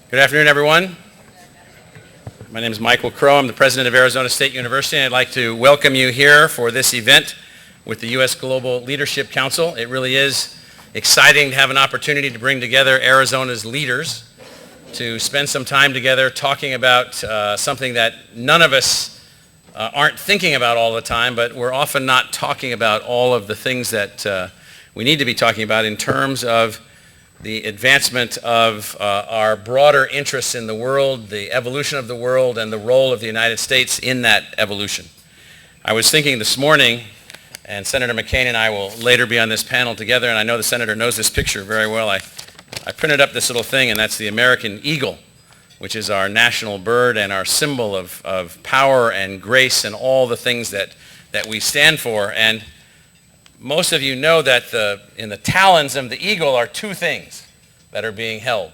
Good afternoon, everyone. My name is Michael Crow. I'm the president of Arizona State University, and I'd like to welcome you here for this event with the U.S. Global Leadership Council. It really is exciting to have an opportunity to bring together Arizona's leaders to spend some time together talking about something that none of us aren't thinking about all the time, but we're often not talking about all of the things that we need to be talking about in terms of the advancement of our broader interests in the world, the evolution of the world, and the role of the United States in that evolution. I was thinking this morning, and Senator McCain and I will later be on this panel together, and I know the Senator knows this picture very well. I printed up this little thing, and that's the American eagle, which is our national bird and our symbol of power and grace and all the things that we stand for. And most of you know that in the talons of the eagle are two things that are being held.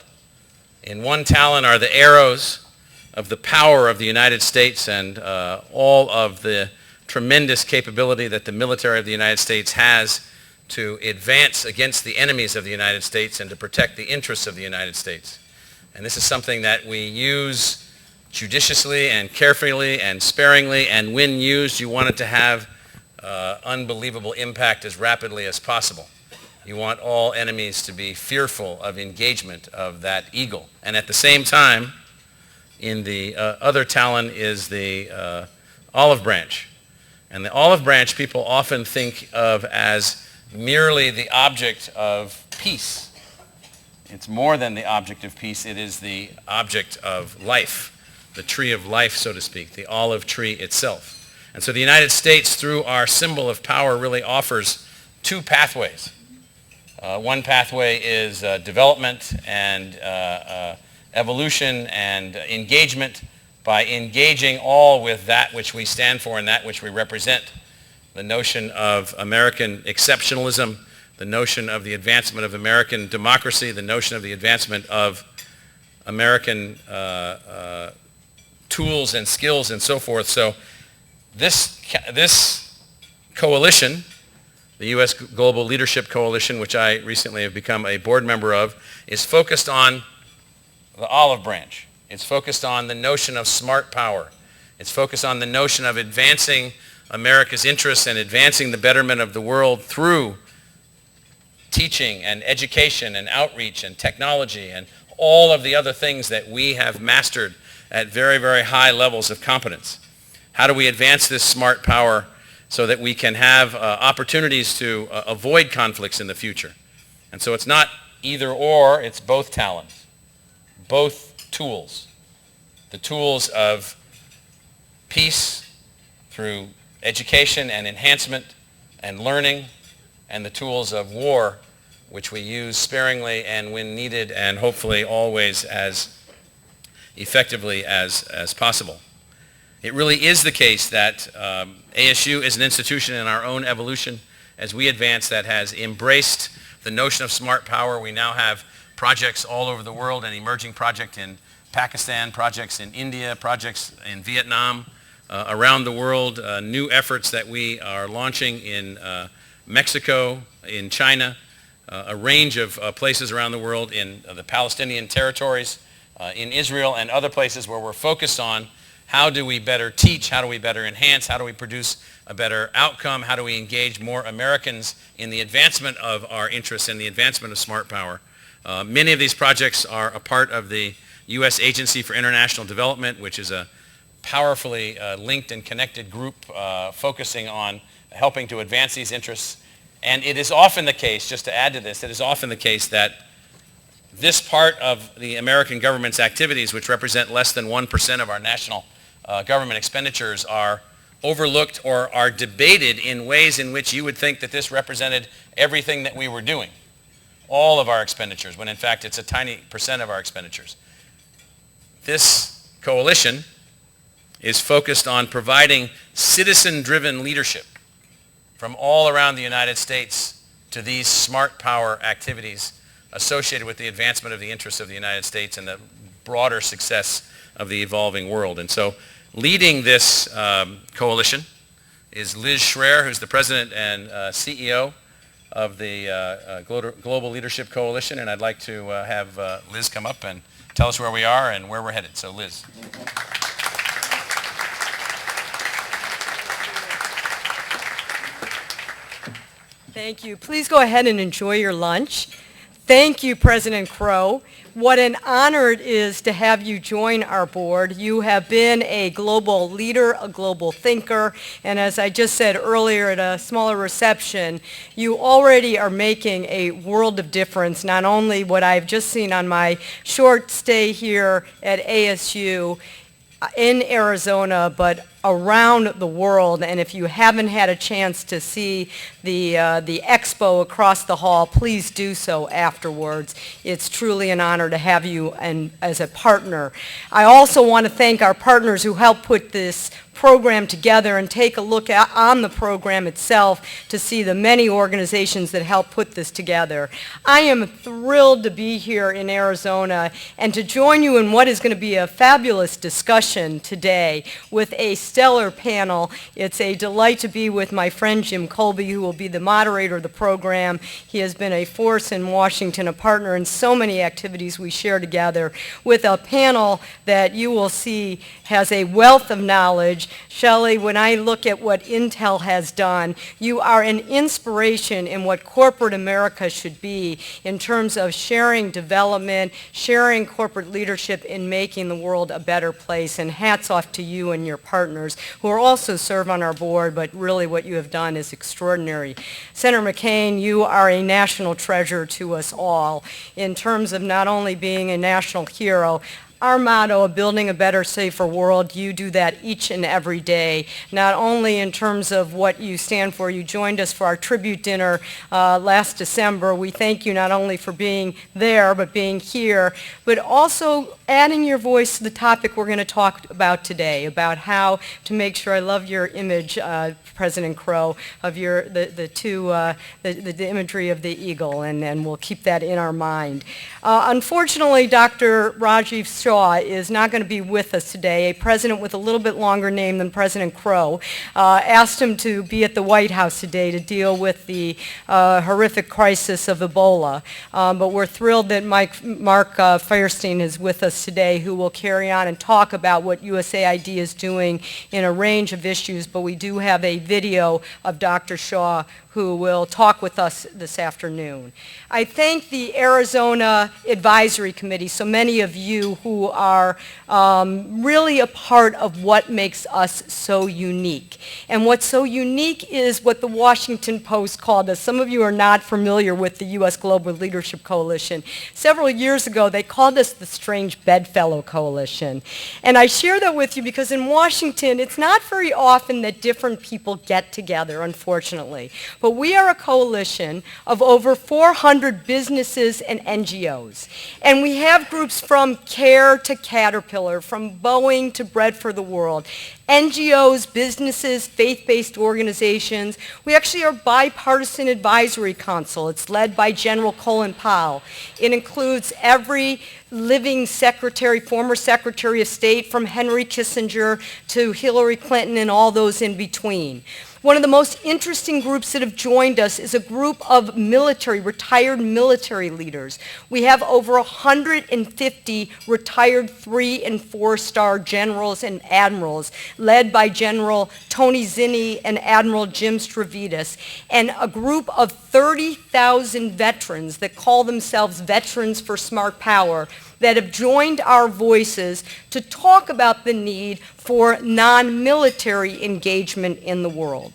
In one talon are the arrows of the power of the United States and all of the tremendous capability that the military of the United States has to advance against the enemies of the United States and to protect the interests of the United States. And this is something that we use judiciously and carefully and sparingly, and when used, you want it to have unbelievable impact as rapidly as possible. You want all enemies to be fearful of engagement of that eagle. And at the same time, in the other talon is the olive branch. And the olive branch people often think of as merely the object of peace. It's more than the object of peace. It is the object of life, the tree of life, so to speak, the olive tree itself. And so the United States, through our symbol of power, really offers two pathways. One pathway is development and evolution and engagement by engaging all with that which we stand for and that which we represent. The notion of American exceptionalism, the notion of the advancement of American democracy, the notion of the advancement of American tools and skills and so forth. So this coalition, the U.S. Global Leadership Coalition, which I recently have become a board member of, is focused on the olive branch. It's focused on the notion of smart power. It's focused on the notion of advancing America's interests and advancing the betterment of the world through teaching and education and outreach and technology and all of the other things that we have mastered at very, very high levels of competence. How do we advance this smart power so that we can have opportunities to avoid conflicts in the future? And so it's not either or, it's both talons, both tools. The tools of peace through education and enhancement and learning, and the tools of war, which we use sparingly and when needed and hopefully always as effectively as possible. It really is the case that ASU is an institution in our own evolution as we advance that has embraced the notion of smart power. We now have projects all over the world, an emerging project in Pakistan, projects in India, projects in Vietnam, around the world, new efforts that we are launching in Mexico, in China, a range of places around the world, in the Palestinian territories, in Israel, and other places where we're focused on how do we better teach, how do we better enhance, how do we produce a better outcome, how do we engage more Americans in the advancement of our interests and the advancement of smart power. Many of these projects are a part of the U.S. Agency for International Development, which is a powerfully linked and connected group focusing on helping to advance these interests. And it is often the case, just to add to this, it is often the case that this part of the American government's activities, which represent less than 1% of our national government expenditures, are overlooked or are debated in ways in which you would think that this represented everything that we were doing, all of our expenditures, when in fact it's a tiny percent of our expenditures. This coalition is focused on providing citizen-driven leadership from all around the United States to these smart power activities associated with the advancement of the interests of the United States and the broader success of the evolving world. And so leading this coalition is Liz Schreier, who's the president and CEO of the Global Leadership Coalition. And I'd like to have Liz come up and tell us where we are and where we're headed. So Liz. Thank you. Please go ahead and enjoy your lunch. Thank you, President Crow. What an honor it is to have you join our board. You have been a global leader, a global thinker, and as I just said earlier at a smaller reception, you already are making a world of difference, not only what I've just seen on my short stay here at ASU in Arizona, but around the world. And if you haven't had a chance to see the expo across the hall, please do so afterwards. It's truly an honor to have you as a partner. I also want to thank our partners who helped put this program together and take a look on the program itself to see the many organizations that helped put this together. I am thrilled to be here in Arizona and to join you in what is going to be a fabulous discussion today with a stellar panel. It's a delight to be with my friend Jim Colby, who will be the moderator of the program. He has been a force in Washington, a partner in so many activities we share together, with a panel that you will see has a wealth of knowledge. Shelley, when I look at what Intel has done, you are an inspiration in what corporate America should be in terms of sharing development, sharing corporate leadership in making the world a better place. And hats off to you and your partners who are also serve on our board, but really what you have done is extraordinary. Senator McCain, you are a national treasure to us all in terms of not only being a national hero. Our motto of building a better, safer world, you do that each and every day, not only in terms of what you stand for. You joined us for our tribute dinner last December. We thank you not only for being there, but being here, but also adding your voice to the topic we're going to talk about today, about how to make sure, I love your image, President Crow, of the imagery of the eagle, and we'll keep that in our mind. Unfortunately, Dr. Rajiv Shaw is not going to be with us today. A president with a little bit longer name than President Crow asked him to be at the White House today to deal with the horrific crisis of Ebola. But we're thrilled that Mark Feierstein is with us today, who will carry on and talk about what USAID is doing in a range of issues. But we do have a video of Dr. Shaw who will talk with us this afternoon. I thank the Arizona Advisory Committee, so many of you who are really a part of what makes us so unique. And what's so unique is what the Washington Post called us. Some of you are not familiar with the U.S. Global Leadership Coalition. Several years ago, they called us the Strange Bedfellow Coalition. And I share that with you because in Washington, it's not very often that different people get together, unfortunately. But we are a coalition of over 400 businesses and NGOs. And we have groups from CARE to Caterpillar, from Boeing to Bread for the World. NGOs, businesses, faith-based organizations. We actually are a bipartisan advisory council. It's led by General Colin Powell. It includes every living secretary, former Secretary of State, from Henry Kissinger to Hillary Clinton and all those in between. One of the most interesting groups that have joined us is a group of retired military leaders. We have over 150 retired 3- and 4-star generals and admirals, led by General Tony Zinni and Admiral Jim Stavridis, and a group of 30,000 veterans that call themselves Veterans for Smart Power that have joined our voices to talk about the need for non-military engagement in the world.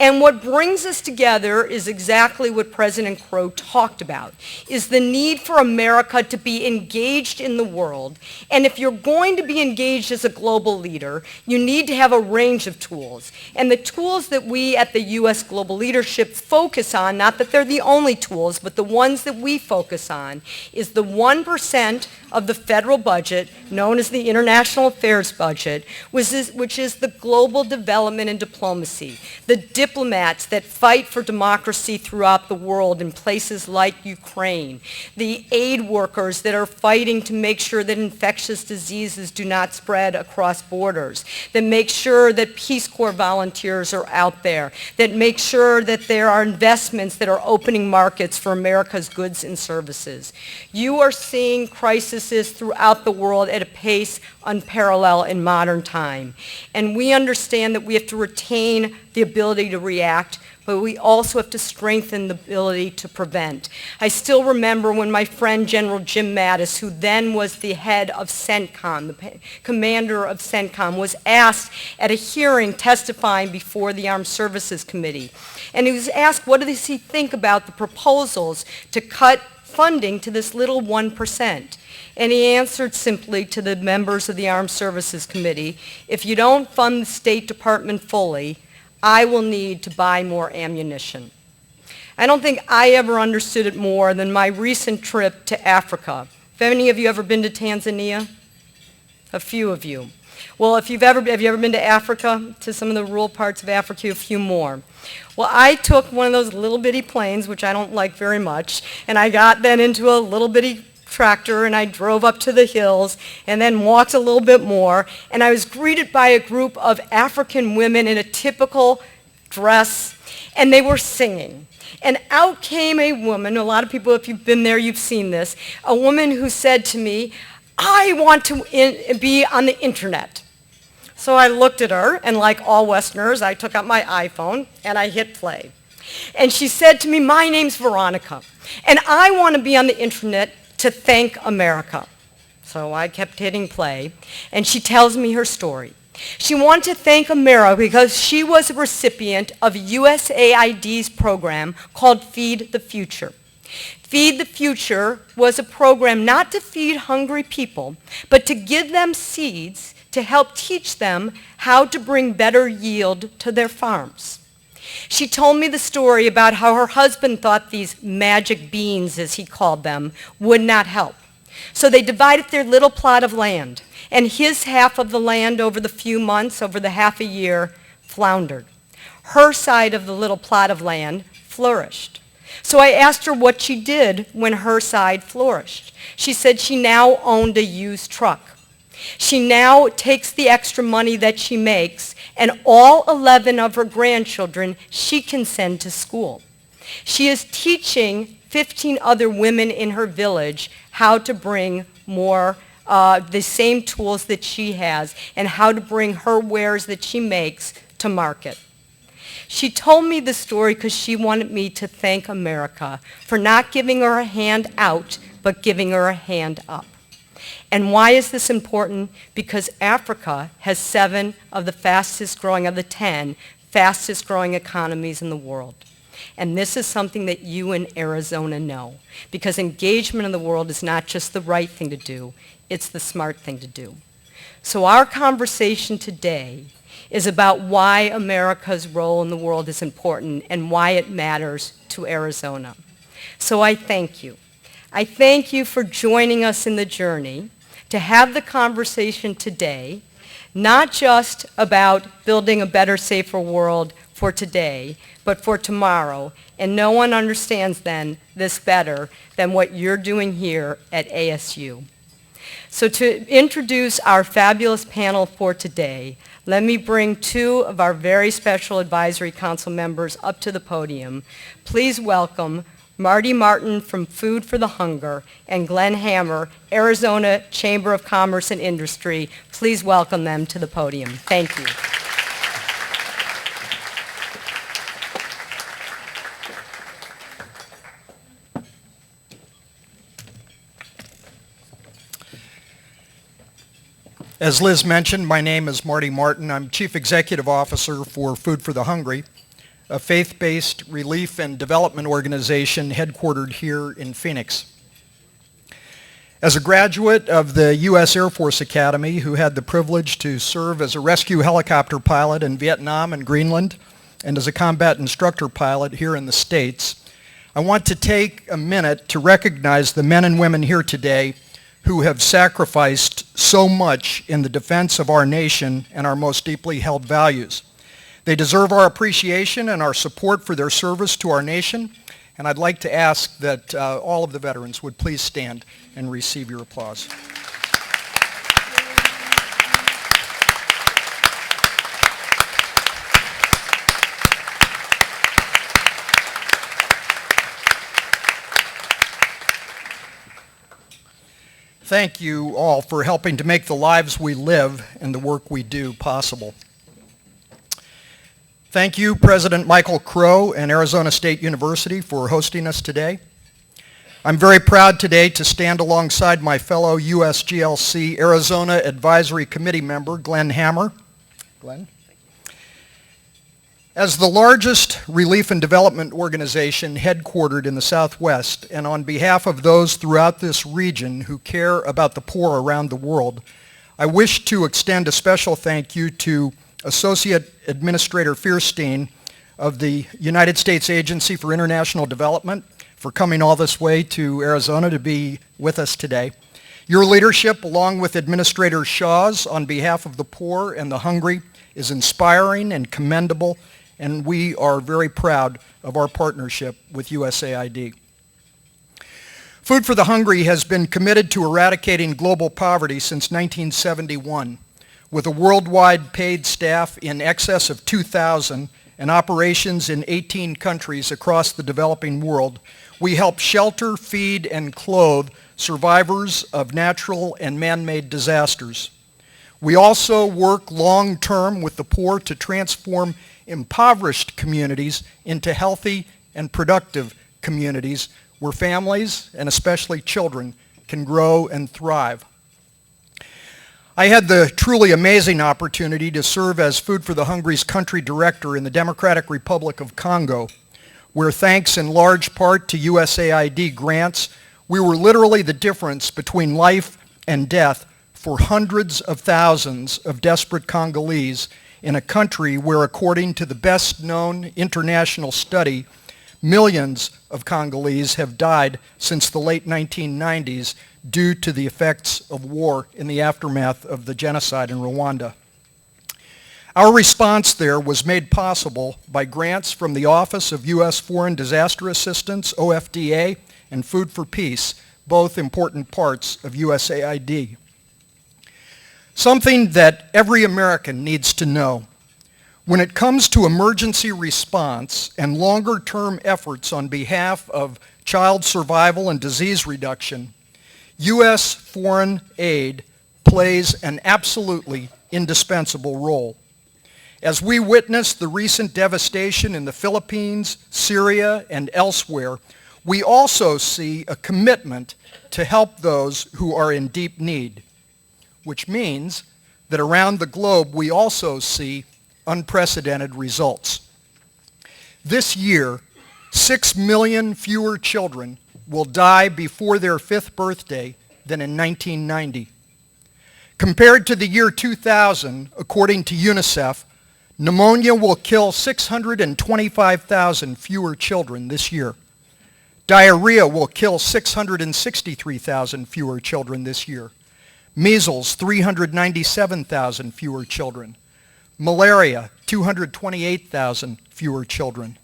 And what brings us together is exactly what President Crow talked about, is the need for America to be engaged in the world. And if you're going to be engaged as a global leader, you need to have a range of tools. And the tools that we at the U.S. Global Leadership focus on, not that they're the only tools, but the ones that we focus on, is the 1% of the federal budget, known as the International Affairs budget, which is the global development and diplomacy, the diplomats that fight for democracy throughout the world in places like Ukraine, the aid workers that are fighting to make sure that infectious diseases do not spread across borders, that make sure that Peace Corps volunteers are out there, that make sure that there are investments that are opening markets for America's goods and services. You are seeing crises throughout the world at a pace unparalleled in modern time. And we understand that we have to retain the ability to react, but we also have to strengthen the ability to prevent. I still remember when my friend General Jim Mattis, who then was the head of CENTCOM, the commander of CENTCOM, was asked at a hearing testifying before the Armed Services Committee. And he was asked, what does he think about the proposals to cut funding to this little 1%? And he answered simply to the members of the Armed Services Committee, if you don't fund the State Department fully, I will need to buy more ammunition. I don't think I ever understood it more than my recent trip to Africa. Have any of you ever been to Tanzania? A few of you. Well, have you ever been to Africa, to some of the rural parts of Africa? A few more. Well, I took one of those little bitty planes, which I don't like very much, and I got then into a little bitty tractor, and I drove up to the hills and then walked a little bit more, and I was greeted by a group of African women in a typical dress, and they were singing. And out came a woman, a lot of people, if you've been there, you've seen this, a woman who said to me, I want to be on the internet. So I looked at her, and like all Westerners, I took out my iPhone and I hit play. And she said to me, my name's Veronica, and I want to be on the internet to thank America. So I kept hitting play, and she tells me her story. She wanted to thank America because she was a recipient of USAID's program called Feed the Future. Feed the Future was a program not to feed hungry people, but to give them seeds to help teach them how to bring better yield to their farms. She told me the story about how her husband thought these magic beans, as he called them, would not help. So they divided their little plot of land, and his half of the land over the few months, over the half a year, floundered. Her side of the little plot of land flourished. So I asked her what she did when her side flourished. She said she now owned a used truck. She now takes the extra money that she makes, and all 11 of her grandchildren she can send to school. She is teaching 15 other women in her village how to bring more, the same tools that she has, and how to bring her wares that she makes to market. She told me the story because she wanted me to thank America for not giving her a hand out, but giving her a hand up. And why is this important? Because Africa has 7 of the fastest growing, of the 10 fastest growing economies in the world. And this is something that you in Arizona know, because engagement in the world is not just the right thing to do, it's the smart thing to do. So our conversation today is about why America's role in the world is important and why it matters to Arizona. So I thank you. I thank you for joining us in the journey to have the conversation today, not just about building a better, safer world for today, but for tomorrow. And no one understands then this better than what you're doing here at ASU. So to introduce our fabulous panel for today, let me bring 2 of our very special advisory council members up to the podium. Please welcome Marty Martin from Food for the Hunger, and Glenn Hammer, Arizona Chamber of Commerce and Industry. Please welcome them to the podium. Thank you. As Liz mentioned, my name is Marty Martin. I'm Chief Executive Officer for Food for the Hungry, a faith-based relief and development organization headquartered here in Phoenix. As a graduate of the U.S. Air Force Academy, who had the privilege to serve as a rescue helicopter pilot in Vietnam and Greenland, and as a combat instructor pilot here in the States, I want to take a minute to recognize the men and women here today who have sacrificed so much in the defense of our nation and our most deeply held values. They deserve our appreciation and our support for their service to our nation, and I'd like to ask that all of the veterans would please stand and receive your applause. Thank you all for helping to make the lives we live and the work we do possible. Thank you, President Michael Crow and Arizona State University, for hosting us today. I'm very proud today to stand alongside my fellow USGLC Arizona Advisory Committee member, Glenn Hammer. Glenn? As the largest relief and development organization headquartered in the Southwest, and on behalf of those throughout this region who care about the poor around the world, I wish to extend a special thank you to Associate Administrator Fierstein of the United States Agency for International Development for coming all this way to Arizona to be with us today. Your leadership, along with Administrator Shaw's on behalf of the poor and the hungry, is inspiring and commendable, and we are very proud of our partnership with USAID. Food for the Hungry has been committed to eradicating global poverty since 1971. With a worldwide paid staff in excess of 2,000 and operations in 18 countries across the developing world, we help shelter, feed, and clothe survivors of natural and man-made disasters. We also work long-term with the poor to transform impoverished communities into healthy and productive communities where families, and especially children, can grow and thrive. I had the truly amazing opportunity to serve as Food for the Hungry's country director in the Democratic Republic of Congo, where thanks in large part to USAID grants, we were literally the difference between life and death for hundreds of thousands of desperate Congolese in a country where, according to the best-known international study, millions of Congolese have died since the late 1990s due to the effects of war in the aftermath of the genocide in Rwanda. Our response there was made possible by grants from the Office of U.S. Foreign Disaster Assistance, OFDA, and Food for Peace, both important parts of USAID. Something that every American needs to know. When it comes to emergency response and longer-term efforts on behalf of child survival and disease reduction, U.S. foreign aid plays an absolutely indispensable role. As we witness the recent devastation in the Philippines, Syria, and elsewhere, we also see a commitment to help those who are in deep need, which means that around the globe we also see unprecedented results. This year, 6 million fewer children will die before their 5th birthday than in 1990. Compared to the year 2000, according to UNICEF, pneumonia will kill 625,000 fewer children this year. Diarrhea will kill 663,000 fewer children this year. Measles, 397,000 fewer children. Malaria, 228,000 fewer children.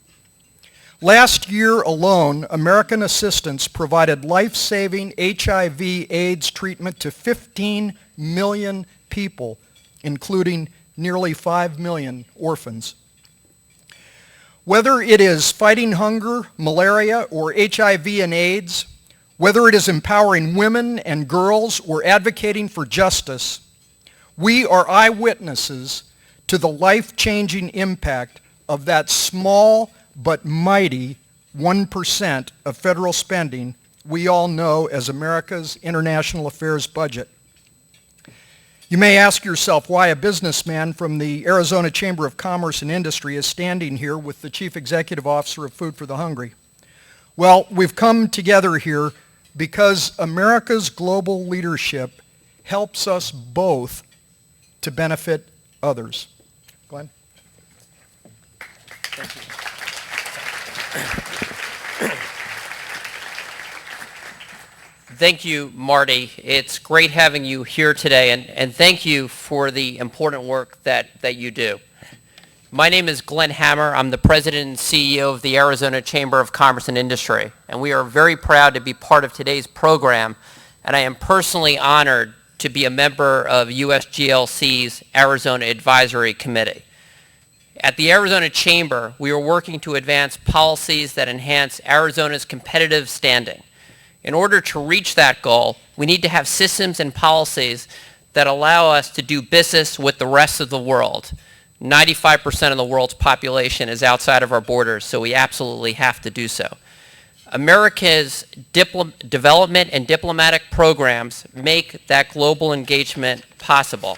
Last year alone, American assistance provided life-saving HIV/AIDS treatment to 15 million people, including nearly 5 million orphans. Whether it is fighting hunger, malaria, or HIV and AIDS, whether it is empowering women and girls or advocating for justice, we are eyewitnesses to the life-changing impact of that small but mighty 1% of federal spending we all know as America's international affairs budget. You may ask yourself why a businessman from the Arizona Chamber of Commerce and Industry is standing here with the Chief Executive Officer of Food for the Hungry. Well, we've come together here because America's global leadership helps us both to benefit others. Glenn? Thank you. Thank you, Marty. It's great having you here today, and thank you for the important work that you do. My name is Glenn Hammer. I'm the President and CEO of the Arizona Chamber of Commerce and Industry, and we are very proud to be part of today's program, and I am personally honored to be a member of USGLC's Arizona Advisory Committee. At the Arizona Chamber, we are working to advance policies that enhance Arizona's competitive standing. In order to reach that goal, we need to have systems and policies that allow us to do business with the rest of the world. 95% of the world's population is outside of our borders, so we absolutely have to do so. America's development and diplomatic programs make that global engagement possible.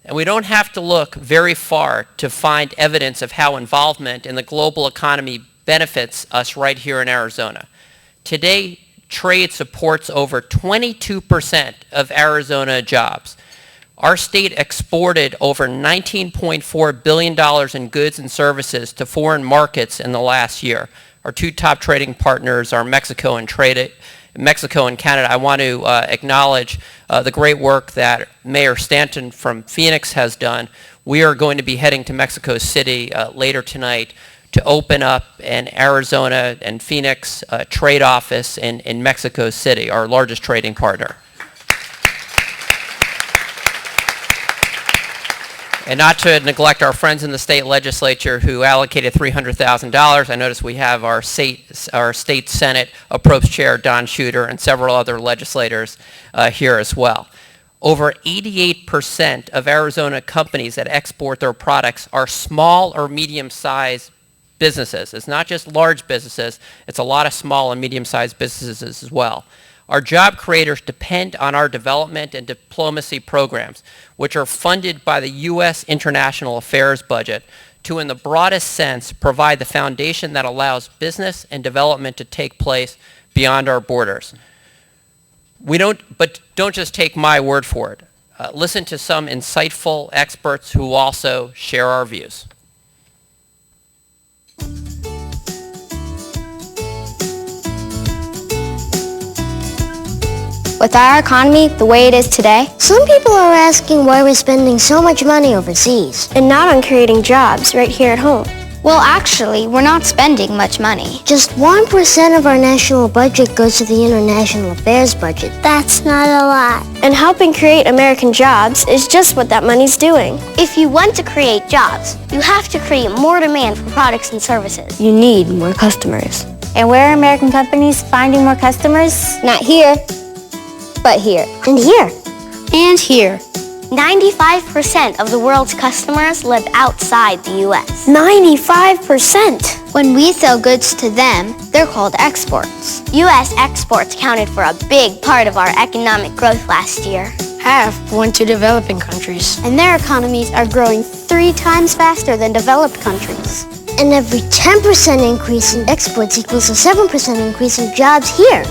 And we don't have to look very far to find evidence of how involvement in the global economy benefits us right here in Arizona. Today, trade supports over 22% of Arizona jobs. Our state exported over $19.4 billion in goods and services to foreign markets in the last year. Our two top trading partners are Mexico and Canada. I want to acknowledge the great work that Mayor Stanton from Phoenix has done. We are going to be heading to Mexico City later tonight to open up an Arizona and Phoenix trade office in Mexico City, our largest trading partner. And not to neglect our friends in the state legislature who allocated $300,000. I notice we have our state Senate approach chair, Don Shooter, and several other legislators here as well. Over 88% of Arizona companies that export their products are small or medium-sized businesses. It's not just large businesses, it's a lot of small and medium-sized businesses as well. Our job creators depend on our development and diplomacy programs, which are funded by the U.S. International Affairs budget to, in the broadest sense, provide the foundation that allows business and development to take place beyond our borders. But don't just take my word for it. Listen to some insightful experts who also share our views. With our economy the way it is today, some people are asking why we're spending so much money overseas and not on creating jobs right here at home. Well, actually, we're not spending much money. Just 1% of our national budget goes to the international affairs budget. That's not a lot. And helping create American jobs is just what that money's doing. If you want to create jobs, you have to create more demand for products and services. You need more customers. And where are American companies finding more customers? Not here, but here. And here. And here. 95% of the world's customers live outside the U.S. 95%! When we sell goods to them, they're called exports. U.S. exports accounted for a big part of our economic growth last year. Half went to developing countries. And their economies are growing 3 times faster than developed countries. And every 10% increase in exports equals a 7% increase in jobs here.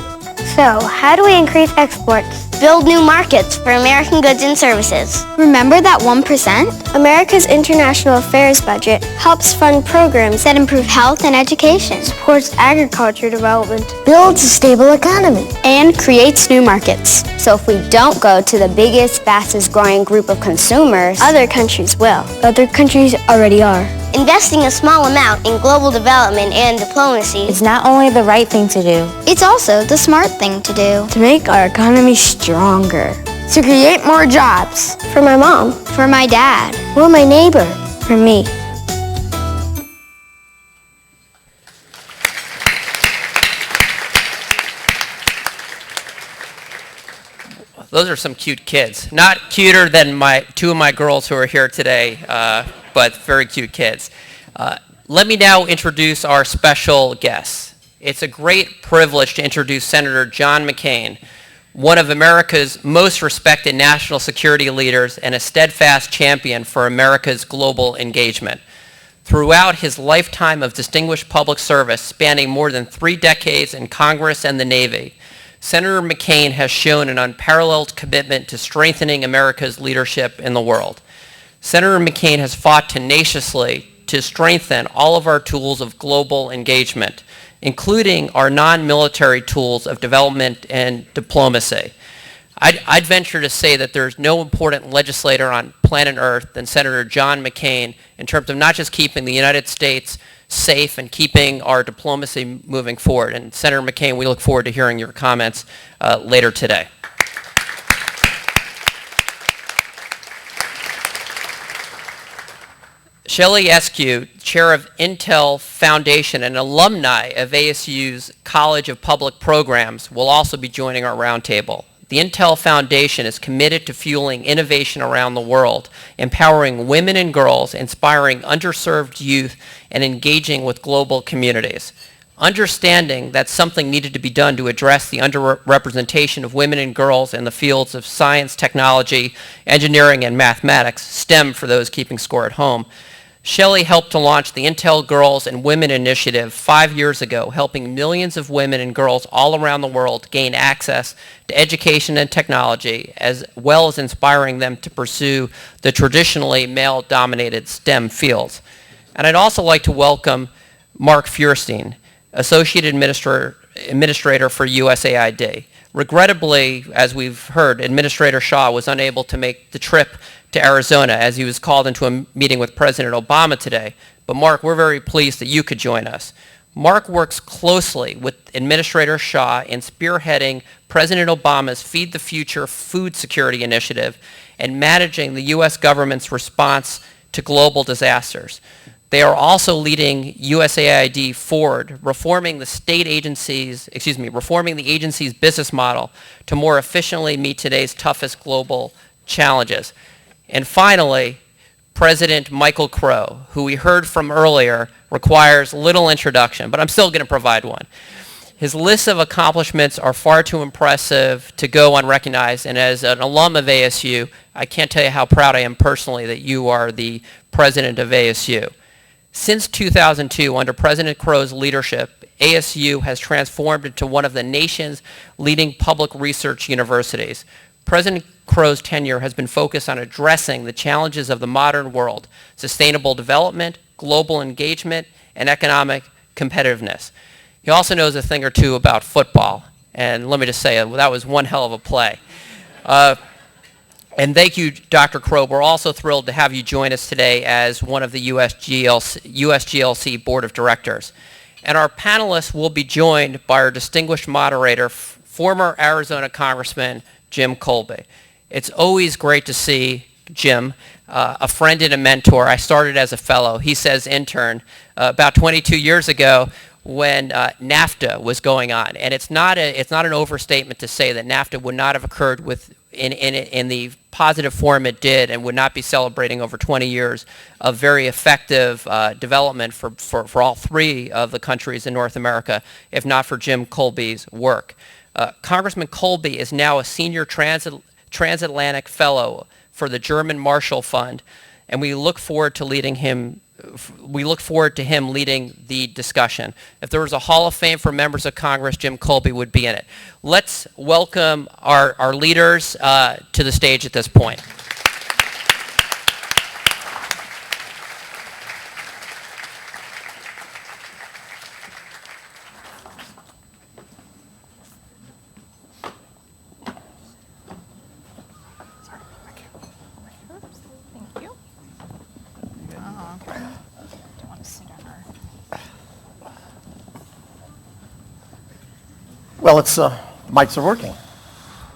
So, how do we increase exports? Build new markets for American goods and services. Remember that 1%? America's international affairs budget helps fund programs that improve health and education, supports agriculture development, builds a stable economy, And creates new markets. So if we don't go to the biggest, fastest growing group of consumers, Other countries will. Other countries already are. investing a small amount in global development and diplomacy It's not only the right thing to do, it's also the smart thing to do. to make our economy stronger, to create more jobs, For my mom, for my dad, or my neighbor. for me. Those are some cute kids. Not cuter than two of my girls who are here today, but very cute kids. Let me now introduce our special guests. It's a great privilege to introduce Senator John McCain, one of America's most respected national security leaders and a steadfast champion for America's global engagement. Throughout his lifetime of distinguished public service, spanning more than 3 decades in Congress and the Navy, Senator McCain has shown an unparalleled commitment to strengthening America's leadership in the world. Senator McCain has fought tenaciously to strengthen all of our tools of global engagement, including our non-military tools of development and diplomacy. I'd venture to say that there's no important legislator on planet Earth than Senator John McCain in terms of not just keeping the United States safe and keeping our diplomacy moving forward. And Senator McCain, we look forward to hearing your comments later today. Shelley Eskew, chair of Intel Foundation and alumni of ASU's College of Public Programs, will also be joining our roundtable. The Intel Foundation is committed to fueling innovation around the world, empowering women and girls, inspiring underserved youth, and engaging with global communities. Understanding that something needed to be done to address the underrepresentation of women and girls in the fields of science, technology, engineering, and mathematics, STEM for those keeping score at home, Shelley helped to launch the Intel Girls and Women Initiative 5 years ago, helping millions of women and girls all around the world gain access to education and technology, as well as inspiring them to pursue the traditionally male-dominated STEM fields. And I'd also like to welcome Mark Feuerstein, Associate Administrator for USAID. Regrettably, as we've heard, Administrator Shaw was unable to make the trip to Arizona as he was called into a meeting with President Obama today. But Mark, we're very pleased that you could join us. Mark works closely with Administrator Shaw in spearheading President Obama's Feed the Future food security initiative and managing the U.S. government's response to global disasters. They are also leading USAID forward, reforming the agency's business model to more efficiently meet today's toughest global challenges. And finally, President Michael Crow, who we heard from earlier, requires little introduction, but I'm still going to provide one. His list of accomplishments are far too impressive to go unrecognized, and as an alum of ASU, I can't tell you how proud I am personally that you are the president of ASU. Since 2002, under President Crow's leadership, ASU has transformed into one of the nation's leading public research universities. President Crow's tenure has been focused on addressing the challenges of the modern world: sustainable development, global engagement, and economic competitiveness. He also knows a thing or two about football, and let me just say, that was one hell of a play. And thank you, Dr. Crow. We're also thrilled to have you join us today as one of the USGLC Board of Directors. And our panelists will be joined by our distinguished moderator, former Arizona Congressman Jim Colby. It's always great to see Jim, a friend and a mentor. I started as a fellow, he says intern, about 22 years ago when NAFTA was going on. And it's not an overstatement to say that NAFTA would not have occurred in the positive form it did and would not be celebrating over 20 years of very effective development for all three of the countries in North America, if not for Jim Colby's work. Congressman Colby is now a senior transatlantic fellow for the German Marshall Fund, and we look forward to him leading the discussion. If there was a Hall of Fame for members of Congress, Jim Colby would be in it. Let's welcome our leaders to the stage at this point. Well, mics are working.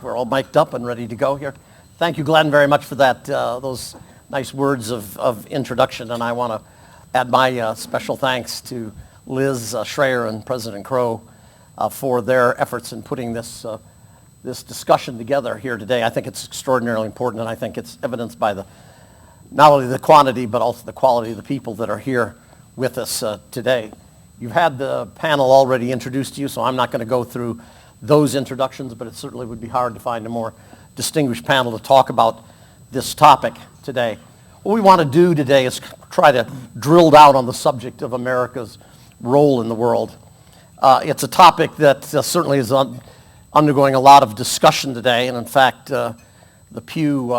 We're all mic'd up and ready to go here. Thank you, Glenn, very much for that, those nice words of introduction. And I want to add my special thanks to Liz Schreier and President Crow for their efforts in putting this discussion together here today. I think it's extraordinarily important, and I think it's evidenced by not only the quantity, but also the quality of the people that are here with us today. You've had the panel already introduced to you, so I'm not going to go through those introductions, but it certainly would be hard to find a more distinguished panel to talk about this topic today. What we want to do today is try to drill down on the subject of America's role in the world. It's a topic that certainly is undergoing a lot of discussion today, and in fact, the Pew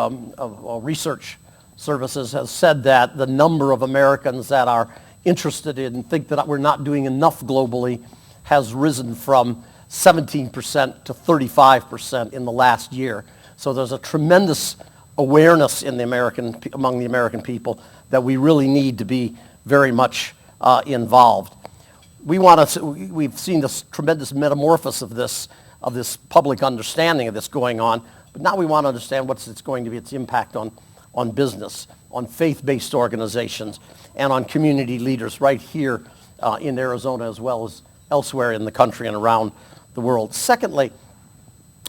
Research Services has said that the number of Americans that are interested in and think that we're not doing enough globally has risen from 17% to 35% in the last year. So there's a tremendous awareness in among the American people that we really need to be very much involved. We've seen this tremendous metamorphosis of this public understanding of this going on, but now we want to understand what's going to be its impact on business, on faith-based organizations, and on community leaders right here in Arizona as well as elsewhere in the country and around the world. Secondly,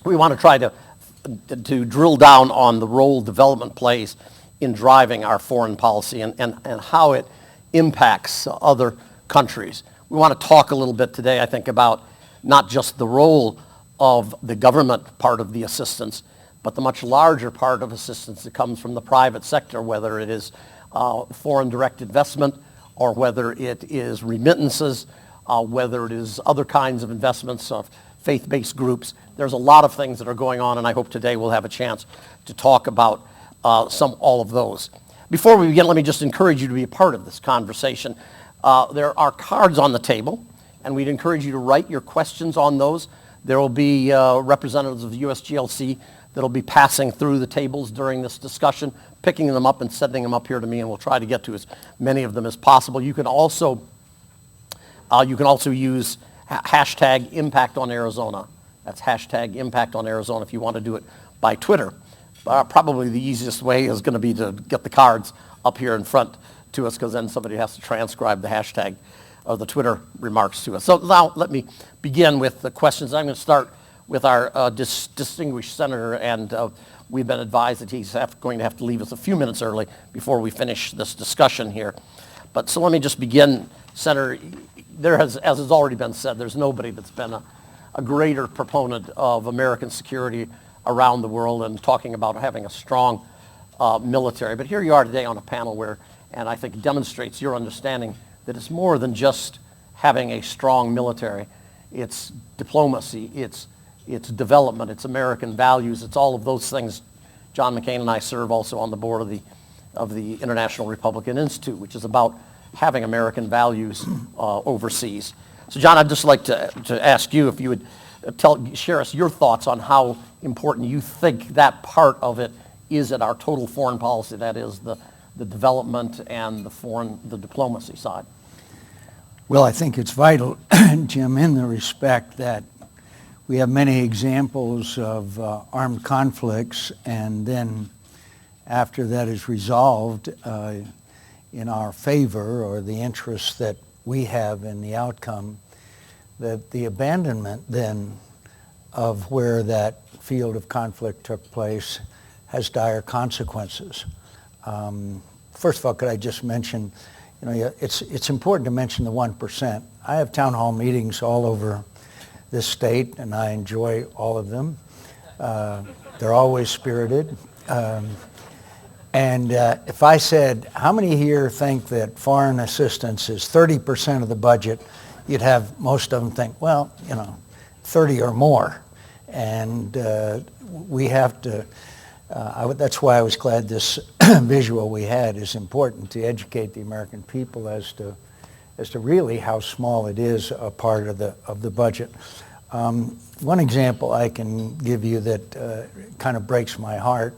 we want to try to drill down on the role development plays in driving our foreign policy and how it impacts other countries. We want to talk a little bit today, I think, about not just the role of the government part of the assistance, but the much larger part of assistance that comes from the private sector, whether it is foreign direct investment or whether it is remittances, whether it is other kinds of investments of faith-based groups. There's a lot of things that are going on, and I hope today we'll have a chance to talk about all of those. Before we begin, let me just encourage you to be a part of this conversation. There are cards on the table, and we'd encourage you to write your questions on those. There will be representatives of the USGLC that will be passing through the tables during this discussion, picking them up and sending them up here to me, and we'll try to get to as many of them as possible. You can also use hashtag Impact on Arizona. That's hashtag Impact on Arizona if you want to do it by Twitter. Probably the easiest way is going to be to get the cards up here in front to us, because then somebody has to transcribe the hashtag or the Twitter remarks to us. So now let me begin with the questions. I'm going to start with our distinguished senator, and we've been advised that he's going to have to leave us a few minutes early before we finish this discussion here. But so let me just begin, Senator. As has already been said, there's nobody that's been a greater proponent of American security around the world and talking about having a strong military. But here you are today on a panel where, and I think demonstrates your understanding that it's more than just having a strong military. It's diplomacy, it's development, it's American values, it's all of those things. John McCain and I serve also on the board of the International Republican Institute, which is about having American values overseas. So John, I'd just like to ask you if you would share us your thoughts on how important you think that part of it is in our total foreign policy, that is the development and the diplomacy side. Well, I think it's vital, Jim, in the respect that we have many examples of armed conflicts, and then after that is resolved in our favor, or the interests that we have in the outcome, that the abandonment then of where that field of conflict took place has dire consequences. First of all, could I just mention, it's important to mention the 1%. I have town hall meetings all over this state, and I enjoy all of them. They're always spirited. And if I said, how many here think that foreign assistance is 30% of the budget, you'd have most of them think, well, 30 or more. And we have to, that's why I was glad this visual we had is important to educate the American people as to really how small it is a part of the budget. One example I can give you that kind of breaks my heart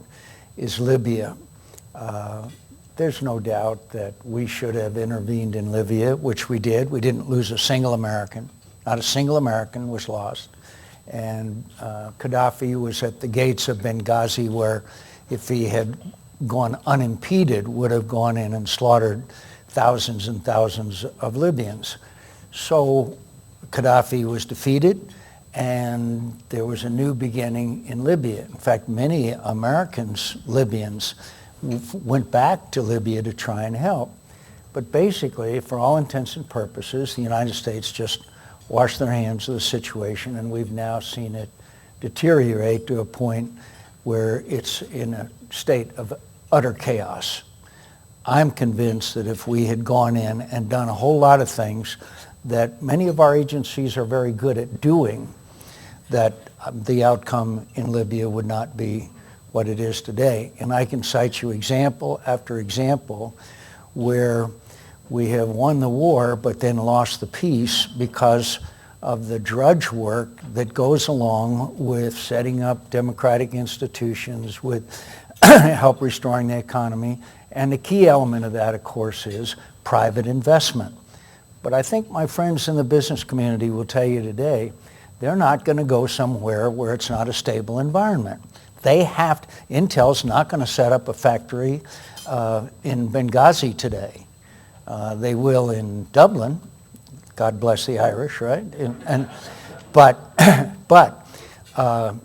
is Libya. There's no doubt that we should have intervened in Libya, which we did. We didn't lose a single American. Not a single American was lost. And Gaddafi was at the gates of Benghazi, where if he had gone unimpeded, would have gone in and slaughtered thousands and thousands of Libyans. So Gaddafi was defeated, and there was a new beginning in Libya. In fact, many Libyans, went back to Libya to try and help. But basically, for all intents and purposes, the United States just washed their hands of the situation, and we've now seen it deteriorate to a point where it's in a state of utter chaos. I'm convinced that if we had gone in and done a whole lot of things that many of our agencies are very good at doing, that the outcome in Libya would not be what it is today. And I can cite you example after example where we have won the war but then lost the peace because of the drudge work that goes along with setting up democratic institutions, with help restoring the economy. And the key element of that, of course, is private investment. But I think my friends in the business community will tell you today, they're not going to go somewhere where it's not a stable environment. They have to, Intel's not going to set up a factory in Benghazi today. They will in Dublin. God bless the Irish, right? But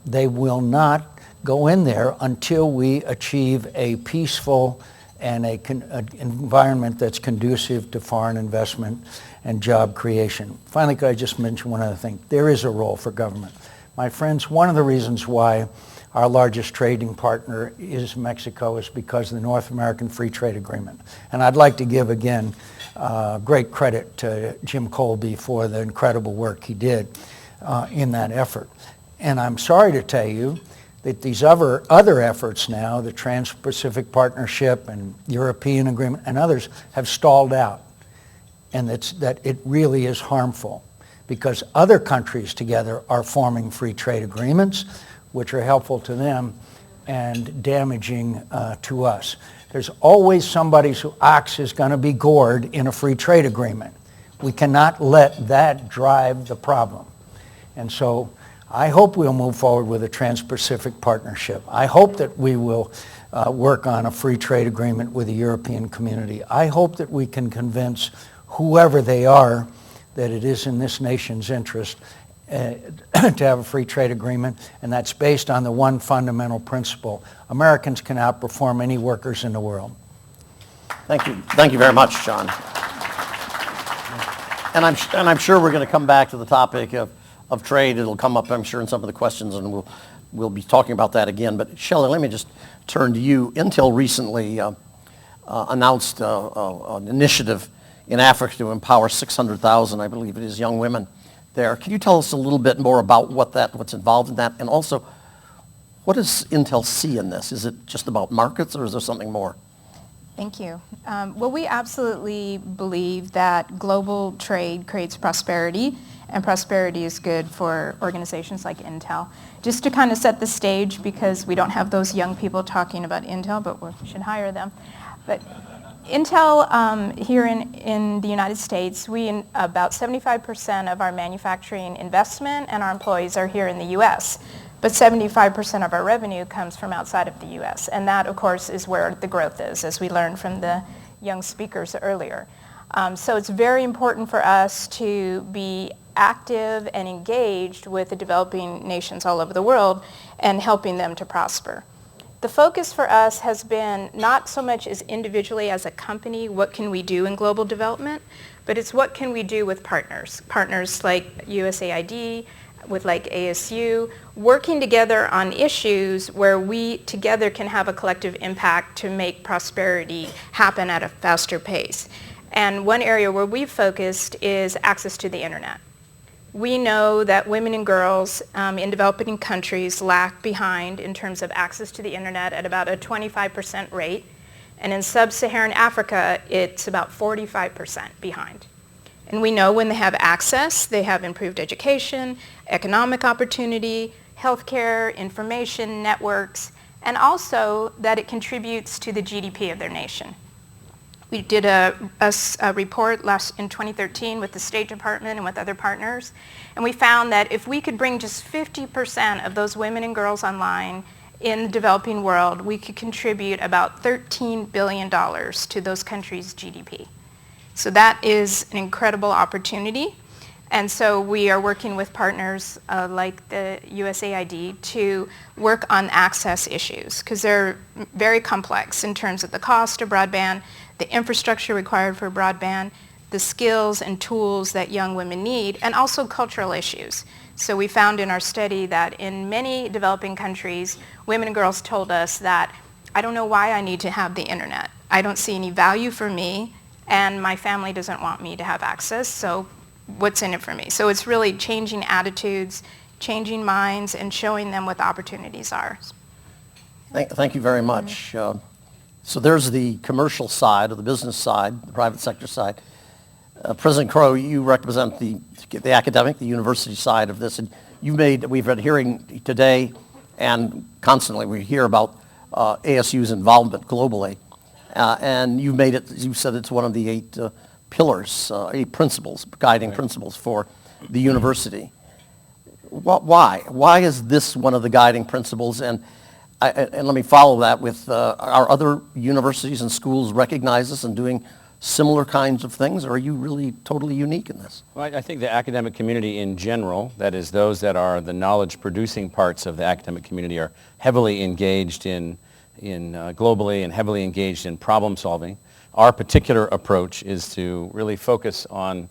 they will not go in there until we achieve a peaceful and an environment that's conducive to foreign investment and job creation. Finally, could I just mention one other thing? There is a role for government. My friends, one of the reasons why our largest trading partner is Mexico is because of the North American Free Trade Agreement. And I'd like to give, again, great credit to Jim Colby for the incredible work he did in that effort. And I'm sorry to tell you that these other efforts now, the Trans-Pacific Partnership and European Agreement and others, have stalled out. And that it really is harmful because other countries together are forming free trade agreements which are helpful to them and damaging to us. There's always somebody whose ox is going to be gored in a free trade agreement. We cannot let that drive the problem. And so I hope we'll move forward with a Trans-Pacific Partnership. I hope that we will work on a free trade agreement with the European community. I hope that we can convince whoever they are that it is in this nation's interest to have a free trade agreement, and that's based on the one fundamental principle. Americans can outperform any workers in the world. Thank you. Thank you very much, John. And I'm sure we're going to come back to the topic of trade. It'll come up, I'm sure, in some of the questions, and we'll be talking about that again. But Shelley, let me just turn to you. Intel recently announced an initiative in Africa to empower 600,000, I believe it is, young women there. Can you tell us a little bit more about what's involved in that? And also, what does Intel see in this? Is it just about markets, or is there something more? Thank you. Well, we absolutely believe that global trade creates prosperity, and prosperity is good for organizations like Intel. Just to kind of set the stage, because we don't have those young people talking about Intel, but we should hire them. But Intel here in the United States, about 75% of our manufacturing investment and our employees are here in the U.S., but 75% of our revenue comes from outside of the U.S., and that, of course, is where the growth is, as we learned from the young speakers earlier. So it's very important for us to be active and engaged with the developing nations all over the world and helping them to prosper. The focus for us has been not so much as individually as a company, what can we do in global development, but it's what can we do with partners like USAID, with like ASU, working together on issues where we together can have a collective impact to make prosperity happen at a faster pace. And one area where we've focused is access to the internet. We know that women and girls in developing countries lag behind in terms of access to the internet at about a 25% rate. And in sub-Saharan Africa, it's about 45% behind. And we know when they have access, they have improved education, economic opportunity, healthcare, information networks, and also that it contributes to the GDP of their nation. We did a report in 2013 with the State Department and with other partners, and we found that if we could bring just 50% of those women and girls online in the developing world, we could contribute about $13 billion to those countries' GDP. So that is an incredible opportunity, and so we are working with partners like the USAID to work on access issues, because they're very complex in terms of the cost of broadband, the infrastructure required for broadband, the skills and tools that young women need, and also cultural issues. So we found in our study that in many developing countries, women and girls told us that, I don't know why I need to have the internet. I don't see any value for me, and my family doesn't want me to have access, so what's in it for me? So it's really changing attitudes, changing minds, and showing them what the opportunities are. Thank you very much. So there's the commercial side, or the business side, the private sector side. President Crow, you represent the academic, the university side of this, and we've been hearing today and constantly we hear about ASU's involvement globally, and you've made it, you said it's one of the 8 pillars, 8 principles, guiding principles for the university. Why? Why is this one of the guiding principles? And let me follow that with, are other universities and schools recognize this and doing similar kinds of things, or are you really totally unique in this? Well, I think the academic community in general, that is those that are the knowledge-producing parts of the academic community, are heavily engaged in globally and heavily engaged in problem solving. Our particular approach is to really focus on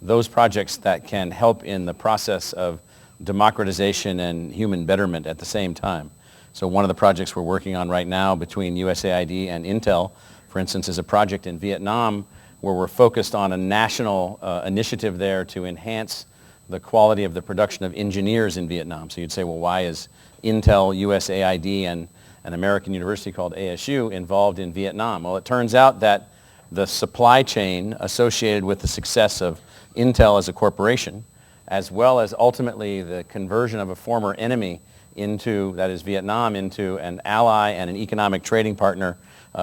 those projects that can help in the process of democratization and human betterment at the same time. So one of the projects we're working on right now between USAID and Intel, for instance, is a project in Vietnam where we're focused on a national initiative there to enhance the quality of the production of engineers in Vietnam. So you'd say, well, why is Intel, USAID, and an American university called ASU involved in Vietnam? Well, it turns out that the supply chain associated with the success of Intel as a corporation, as well as ultimately the conversion of a former enemy into, that is Vietnam, into an ally and an economic trading partner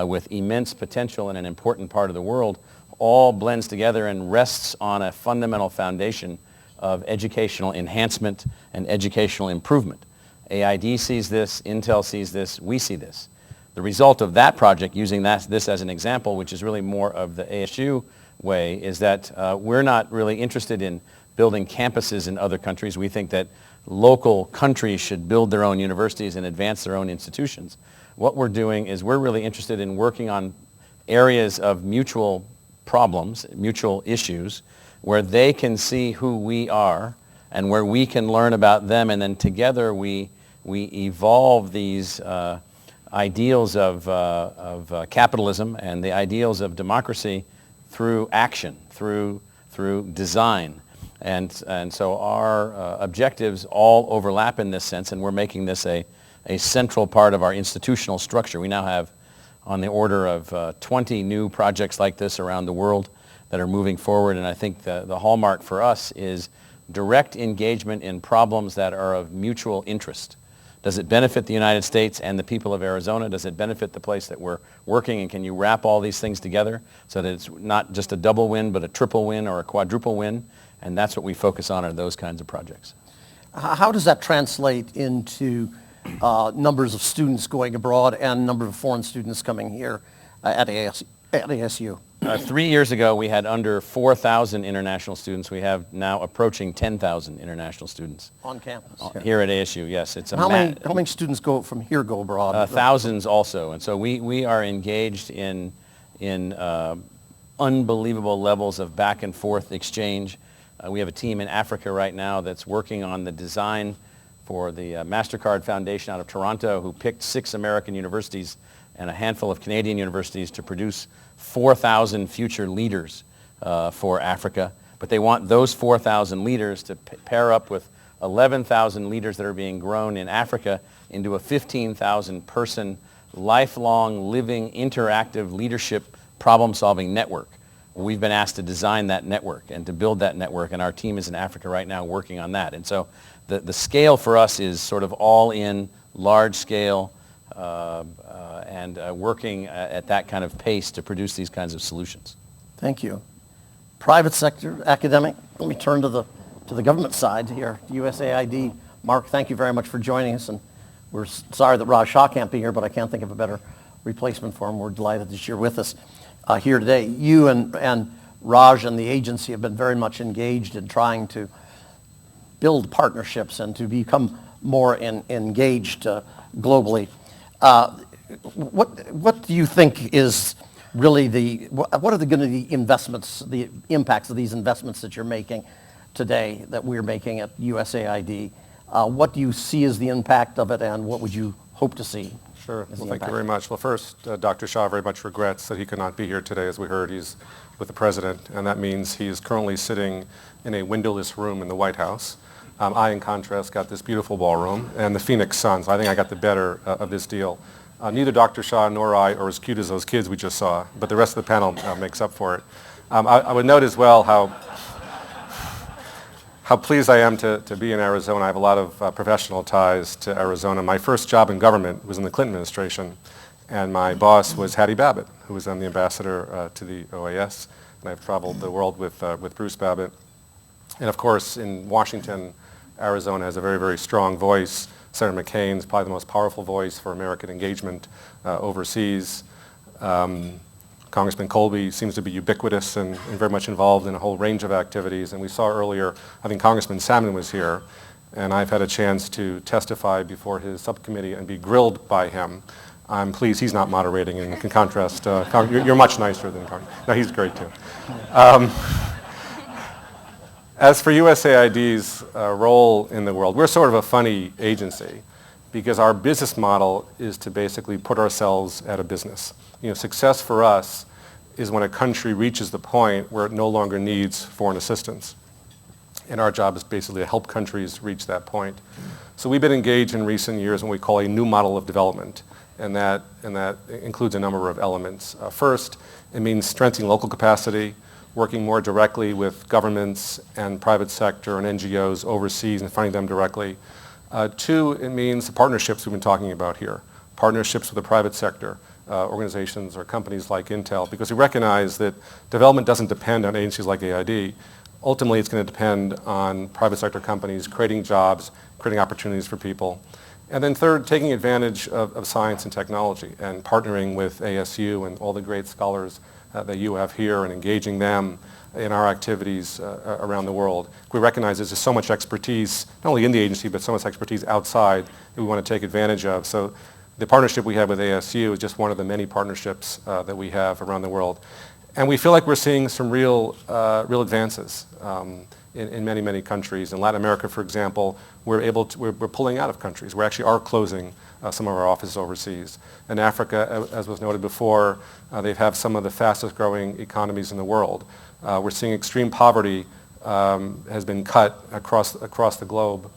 with immense potential in an important part of the world, all blends together and rests on a fundamental foundation of educational enhancement and educational improvement. AID sees this, Intel sees this, we see this. The result of that project, using this as an example, which is really more of the ASU way, is that we're not really interested in building campuses in other countries. We think that local countries should build their own universities and advance their own institutions. What we're doing is we're really interested in working on areas of mutual problems, mutual issues, where they can see who we are and where we can learn about them, and then together we evolve these ideals of capitalism and the ideals of democracy through action, through design. And so our objectives all overlap in this sense, and we're making this a central part of our institutional structure. We now have on the order of 20 new projects like this around the world that are moving forward, and I think the hallmark for us is direct engagement in problems that are of mutual interest. Does it benefit the United States and the people of Arizona? Does it benefit the place that we're working? And can you wrap all these things together so that it's not just a double win, but a triple win or a quadruple win? And that's what we focus on, are those kinds of projects. How does that translate into numbers of students going abroad and number of foreign students coming here at ASU? 3 years ago, we had under 4,000 international students. We have now approaching 10,000 international students. On campus? Here at ASU, yes. It's how many students go abroad? Thousands also. And so we are engaged in unbelievable levels of back and forth exchange. We have a team in Africa right now that's working on the design for the MasterCard Foundation out of Toronto, who picked 6 American universities and a handful of Canadian universities to produce 4,000 future leaders for Africa. But they want those 4,000 leaders to pair up with 11,000 leaders that are being grown in Africa into a 15,000 person lifelong living interactive leadership problem-solving network. We've been asked to design that network and to build that network, and our team is in Africa right now working on that. And so the scale for us is sort of all in, large scale, and working at that kind of pace to produce these kinds of solutions. Thank you. Private sector, academic, let me turn to the government side here, USAID. Mark, thank you very much for joining us, and we're sorry that Raj Shah can't be here, but I can't think of a better replacement for him. We're delighted that you're with us here today. You and Raj and the agency have been very much engaged in trying to build partnerships and to become more engaged globally. What do you think is really what are going to be the investments, the impacts of these investments that you're making today, that we're making at USAID? What do you see as the impact of it, and what would you hope to see? Sure. Well, thank you very much. Well, first, Dr. Shah very much regrets that he could not be here today. As we heard, he's with the president, and that means he's currently sitting in a windowless room in the White House. I, in contrast, got this beautiful ballroom and the Phoenix Suns. I think I got the better of this deal. Neither Dr. Shah nor I are as cute as those kids we just saw, but the rest of the panel makes up for it. I would note as well how pleased I am to be in Arizona. I have a lot of professional ties to Arizona. My first job in government was in the Clinton administration, and my boss was Hattie Babbitt, who was then the ambassador to the OAS, and I've traveled the world with Bruce Babbitt. And of course, in Washington, Arizona has a very, very strong voice. Senator McCain's probably the most powerful voice for American engagement overseas. Congressman Colby seems to be ubiquitous and very much involved in a whole range of activities. And we saw earlier, I think Congressman Salmon was here, and I've had a chance to testify before his subcommittee and be grilled by him. I'm pleased he's not moderating in contrast. You're much nicer than Congressman. No, he's great too. As for USAID's role in the world, we're sort of a funny agency because our business model is to basically put ourselves at a business. You know, success for us is when a country reaches the point where it no longer needs foreign assistance. And our job is basically to help countries reach that point. So we've been engaged in recent years in what we call a new model of development, and that includes a number of elements. First, it means strengthening local capacity, working more directly with governments and private sector and NGOs overseas and funding them directly. Two, it means the partnerships we've been talking about here, partnerships with the private sector, organizations or companies like Intel, because we recognize that development doesn't depend on agencies like AID. Ultimately, it's going to depend on private sector companies creating jobs, creating opportunities for people. And then third, taking advantage of science and technology and partnering with ASU and all the great scholars that you have here and engaging them in our activities around the world. We recognize there's just so much expertise, not only in the agency, but so much expertise outside that we want to take advantage of. So the partnership we have with ASU is just one of the many partnerships that we have around the world. And we feel like we're seeing some real advances in many, many countries. In Latin America, for example, we're pulling out of countries. We actually are closing some of our offices overseas. In Africa, as was noted before, they have some of the fastest growing economies in the world. We're seeing extreme poverty has been cut across the globe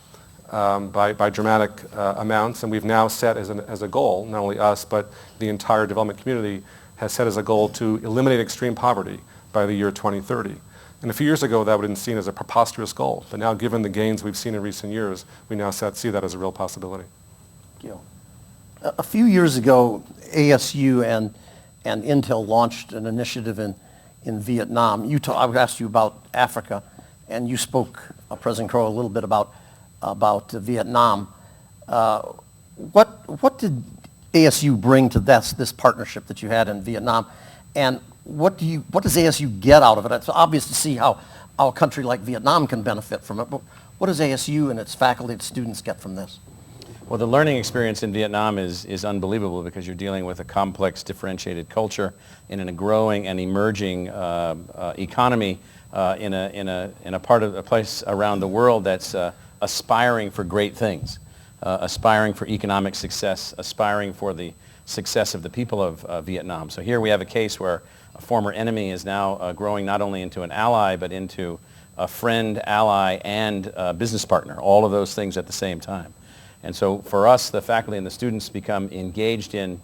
by dramatic amounts, and we've now set as a goal, not only us, but the entire development community has set as a goal to eliminate extreme poverty by the year 2030. And a few years ago, that would have been seen as a preposterous goal, but now given the gains we've seen in recent years, we now see that as a real possibility. Thank you. A few years ago, ASU and Intel launched an initiative in Vietnam. I would ask you about Africa, and you spoke, President Crow, a little bit about Vietnam. What did ASU bring to this partnership that you had in Vietnam, and what does ASU get out of it? It's obvious to see how a country like Vietnam can benefit from it, but what does ASU and its faculty and students get from this? Well, the learning experience in Vietnam is unbelievable because you're dealing with a complex, differentiated culture in a growing and emerging economy in a part of a place around the world that's aspiring for great things, aspiring for economic success, aspiring for the success of the people of Vietnam. So here we have a case where a former enemy is now growing not only into an ally, but into a friend, ally, and business partner, all of those things at the same time. And so for us, the faculty and the students become engaged in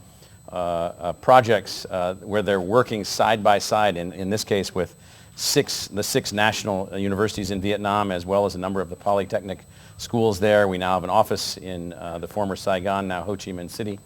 projects where they're working side by side, in this case with the six national universities in Vietnam, as well as a number of the polytechnic schools there. We now have an office in the former Saigon, now Ho Chi Minh City.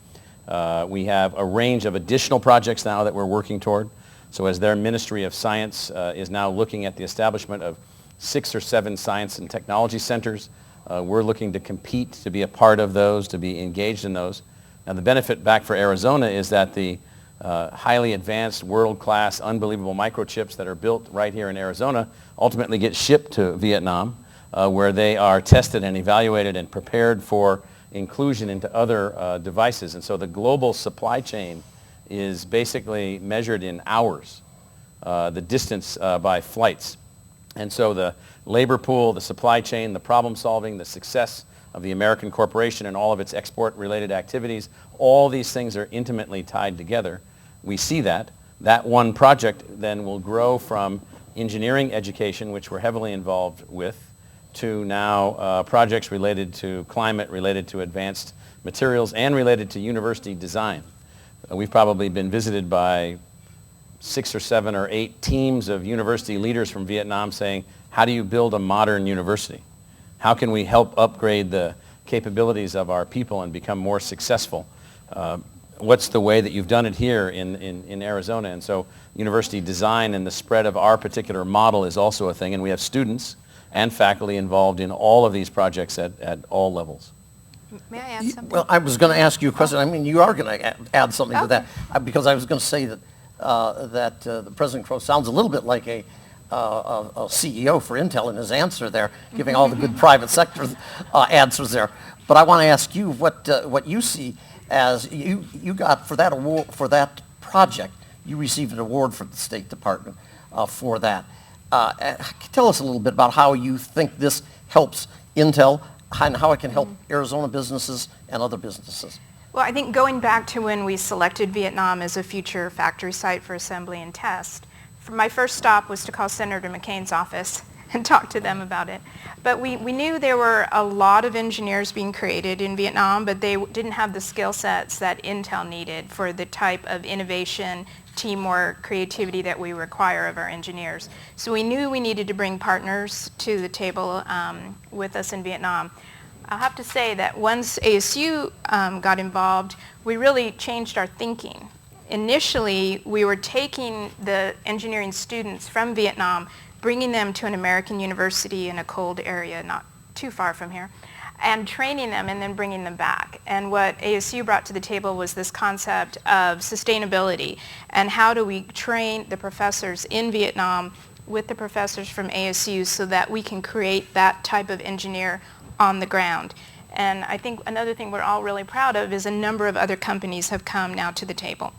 We have a range of additional projects now that we're working toward. So as their Ministry of Science is now looking at the establishment of 6 or 7 science and technology centers, we're looking to compete to be a part of those, to be engaged in those. Now the benefit back for Arizona is that the highly advanced, world-class, unbelievable microchips that are built right here in Arizona ultimately get shipped to Vietnam, where they are tested and evaluated and prepared for inclusion into other devices. And so the global supply chain is basically measured in hours, the distance by flights. And so the labor pool, the supply chain, the problem solving, the success of the American corporation and all of its export-related activities, all these things are intimately tied together. We see that. That one project then will grow from engineering education, which we're heavily involved with, to now projects related to climate, related to advanced materials, and related to university design. We've probably been visited by 6 or 7 or 8 teams of university leaders from Vietnam saying, how do you build a modern university? How can we help upgrade the capabilities of our people and become more successful? What's the way that you've done it here in Arizona? And so university design and the spread of our particular model is also a thing, and we have students and faculty involved in all of these projects at all levels. May I add something? Well, I was going to ask you a question. I mean, you are going to add something to that, because I was going to say that the President Crow sounds a little bit like a CEO for Intel in his answer there, giving all the good private sector answers there. But I want to ask you what you see as you got for that award, for that project. You received an award from the State Department for that. Tell us a little bit about how you think this helps Intel and how it can help Arizona businesses and other businesses. Well, I think going back to when we selected Vietnam as a future factory site for assembly and test, my first stop was to call Senator McCain's office and talk to them about it. But we knew there were a lot of engineers being created in Vietnam, but they didn't have the skill sets that Intel needed for the type of innovation, teamwork, creativity that we require of our engineers. So we knew we needed to bring partners to the table with us in Vietnam. I'll have to say that once ASU got involved, we really changed our thinking. Initially, we were taking the engineering students from Vietnam, bringing them to an American university in a cold area not too far from here, and training them and then bringing them back. And what ASU brought to the table was this concept of sustainability and how do we train the professors in Vietnam with the professors from ASU so that we can create that type of engineer on the ground. And I think another thing we're all really proud of is a number of other companies have come now to the table.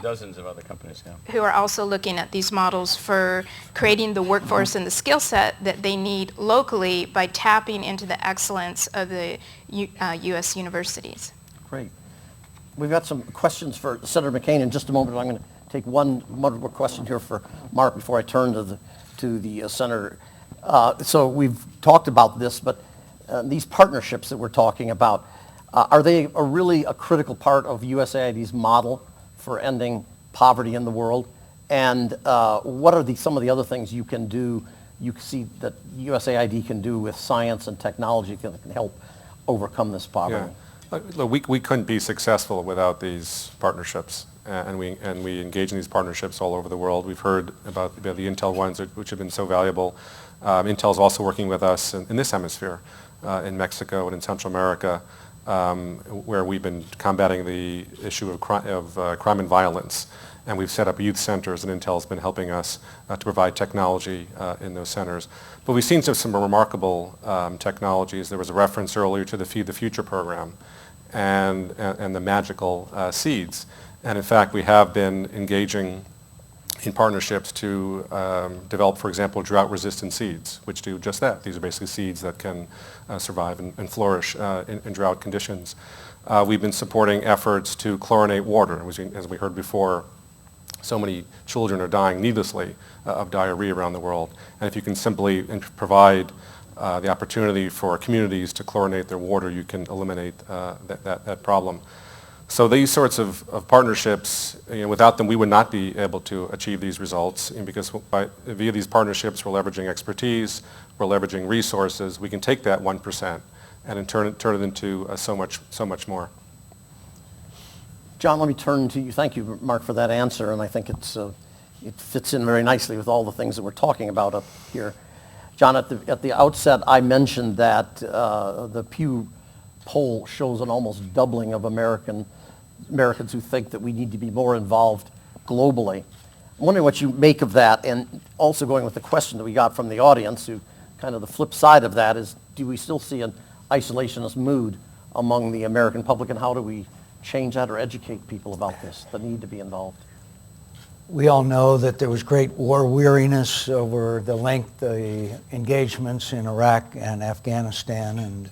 Dozens of other companies now. Who are also looking at these models for creating the workforce and the skill set that they need locally by tapping into the excellence of the U.S. universities. Great. We've got some questions for Senator McCain in just a moment. I'm going to take one more question here for Mark before I turn to the Senator. So we've talked about this, but these partnerships that we're talking about, are they really a critical part of USAID's model for ending poverty in the world? And what are some of the other things you can do, you see that USAID can do with science and technology that can help overcome this poverty? Yeah. We couldn't be successful without these partnerships, and we engage in these partnerships all over the world. We've heard about the Intel ones, which have been so valuable. Intel is also working with us in this hemisphere, in Mexico and in Central America, where we've been combating the issue of crime and violence. And we've set up youth centers, and Intel's been helping us to provide technology in those centers. But we've seen some remarkable technologies. There was a reference earlier to the Feed the Future program and the magical seeds. And in fact, we have been engaging in partnerships to develop, for example, drought-resistant seeds, which do just that. These are basically seeds that can survive and flourish in drought conditions. We've been supporting efforts to chlorinate water. As we heard before, so many children are dying needlessly of diarrhea around the world. And if you can simply provide the opportunity for communities to chlorinate their water, you can eliminate that problem. So these sorts of partnerships, without them we would not be able to achieve these results, because via these partnerships we're leveraging expertise, we're leveraging resources. We can take that 1% and turn it into so much more. John, let me turn to you. Thank you, Mark, for that answer, and I think it fits in very nicely with all the things that we're talking about up here. John, at the outset I mentioned that the Pew poll shows an almost doubling of Americans who think that we need to be more involved globally. I'm wondering what you make of that, and also going with the question that we got from the audience, who kind of the flip side of that is, do we still see an isolationist mood among the American public, and how do we change that or educate people about this, the need to be involved? We all know that there was great war weariness over the length of the engagements in Iraq and Afghanistan, and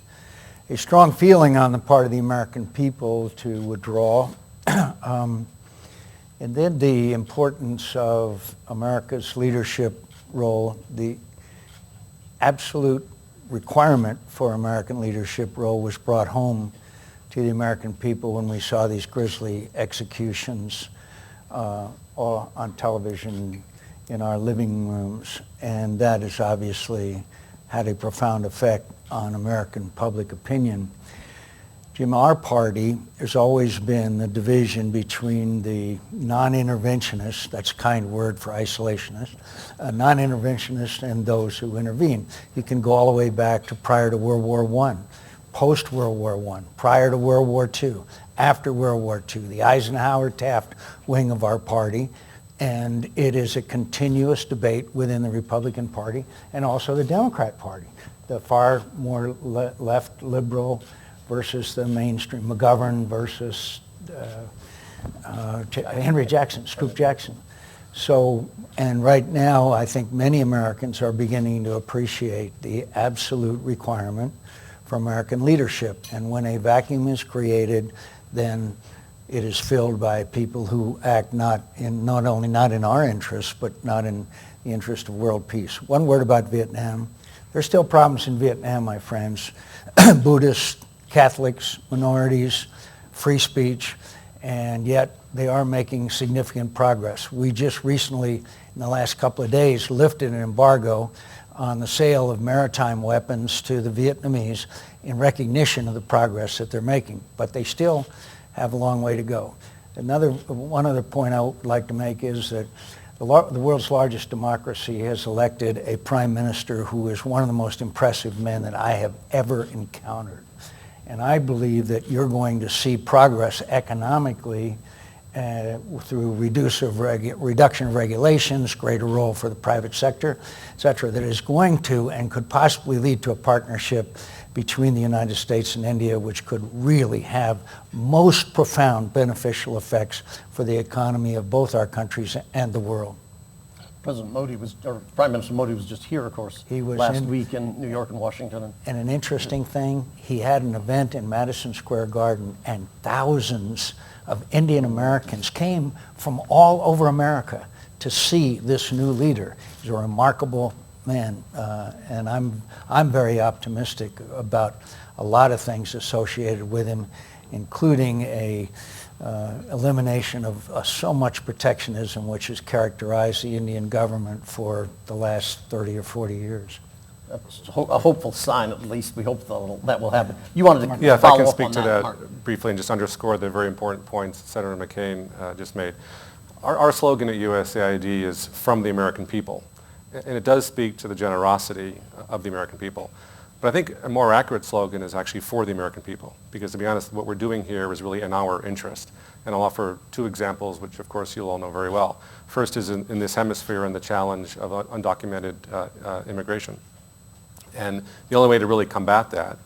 a strong feeling on the part of the American people to withdraw. And then the importance of America's leadership role, the absolute requirement for American leadership role was brought home to the American people when we saw these grisly executions on television in our living rooms, and that has obviously had a profound effect on American public opinion. Jim, our party has always been the division between the non-interventionists, that's a kind word for isolationists, non-interventionists and those who intervene. You can go all the way back to prior to World War I, post-World War I, prior to World War II, after World War II, the Eisenhower-Taft wing of our party, and it is a continuous debate within the Republican Party and also the Democrat Party, the far more left liberal versus the mainstream, McGovern versus Henry Jackson, Scoop Jackson. So, and right now, I think many Americans are beginning to appreciate the absolute requirement for American leadership. And when a vacuum is created, then it is filled by people who act not only not in our interests, but not in the interest of world peace. One word about Vietnam. There's still problems in Vietnam, my friends. Buddhists, Catholics, minorities, free speech, and yet they are making significant progress. We just recently, in the last couple of days, lifted an embargo on the sale of maritime weapons to the Vietnamese in recognition of the progress that they're making, but they still have a long way to go. One other point I would like to make is that the world's largest democracy has elected a prime minister who is one of the most impressive men that I have ever encountered. And I believe that you're going to see progress economically through reduction of regulations, greater role for the private sector, et cetera, that is going to and could possibly lead to a partnership between the United States and India, which could really have most profound beneficial effects for the economy of both our countries and the world. President Modi Prime Minister Modi was just here, of course, last week in New York and Washington. And an interesting thing, he had an event in Madison Square Garden, and thousands of Indian Americans came from all over America to see this new leader. He's a remarkable man, and I'm very optimistic about a lot of things associated with him, including a elimination of so much protectionism which has characterized the Indian government for the last 30 or 40 years. That's a hopeful sign, at least. We hope that will happen. You wanted to follow up on that, Yeah, if I can speak to Mark. that briefly and just underscore the very important points Senator McCain just made. Our slogan at USAID is "From the American People," and it does speak to the generosity of the American people. But I think a more accurate slogan is actually "For the American People," because to be honest, what we're doing here is really in our interest. And I'll offer two examples, which of course you'll all know very well. First is in this hemisphere and the challenge of undocumented immigration. And the only way to really combat that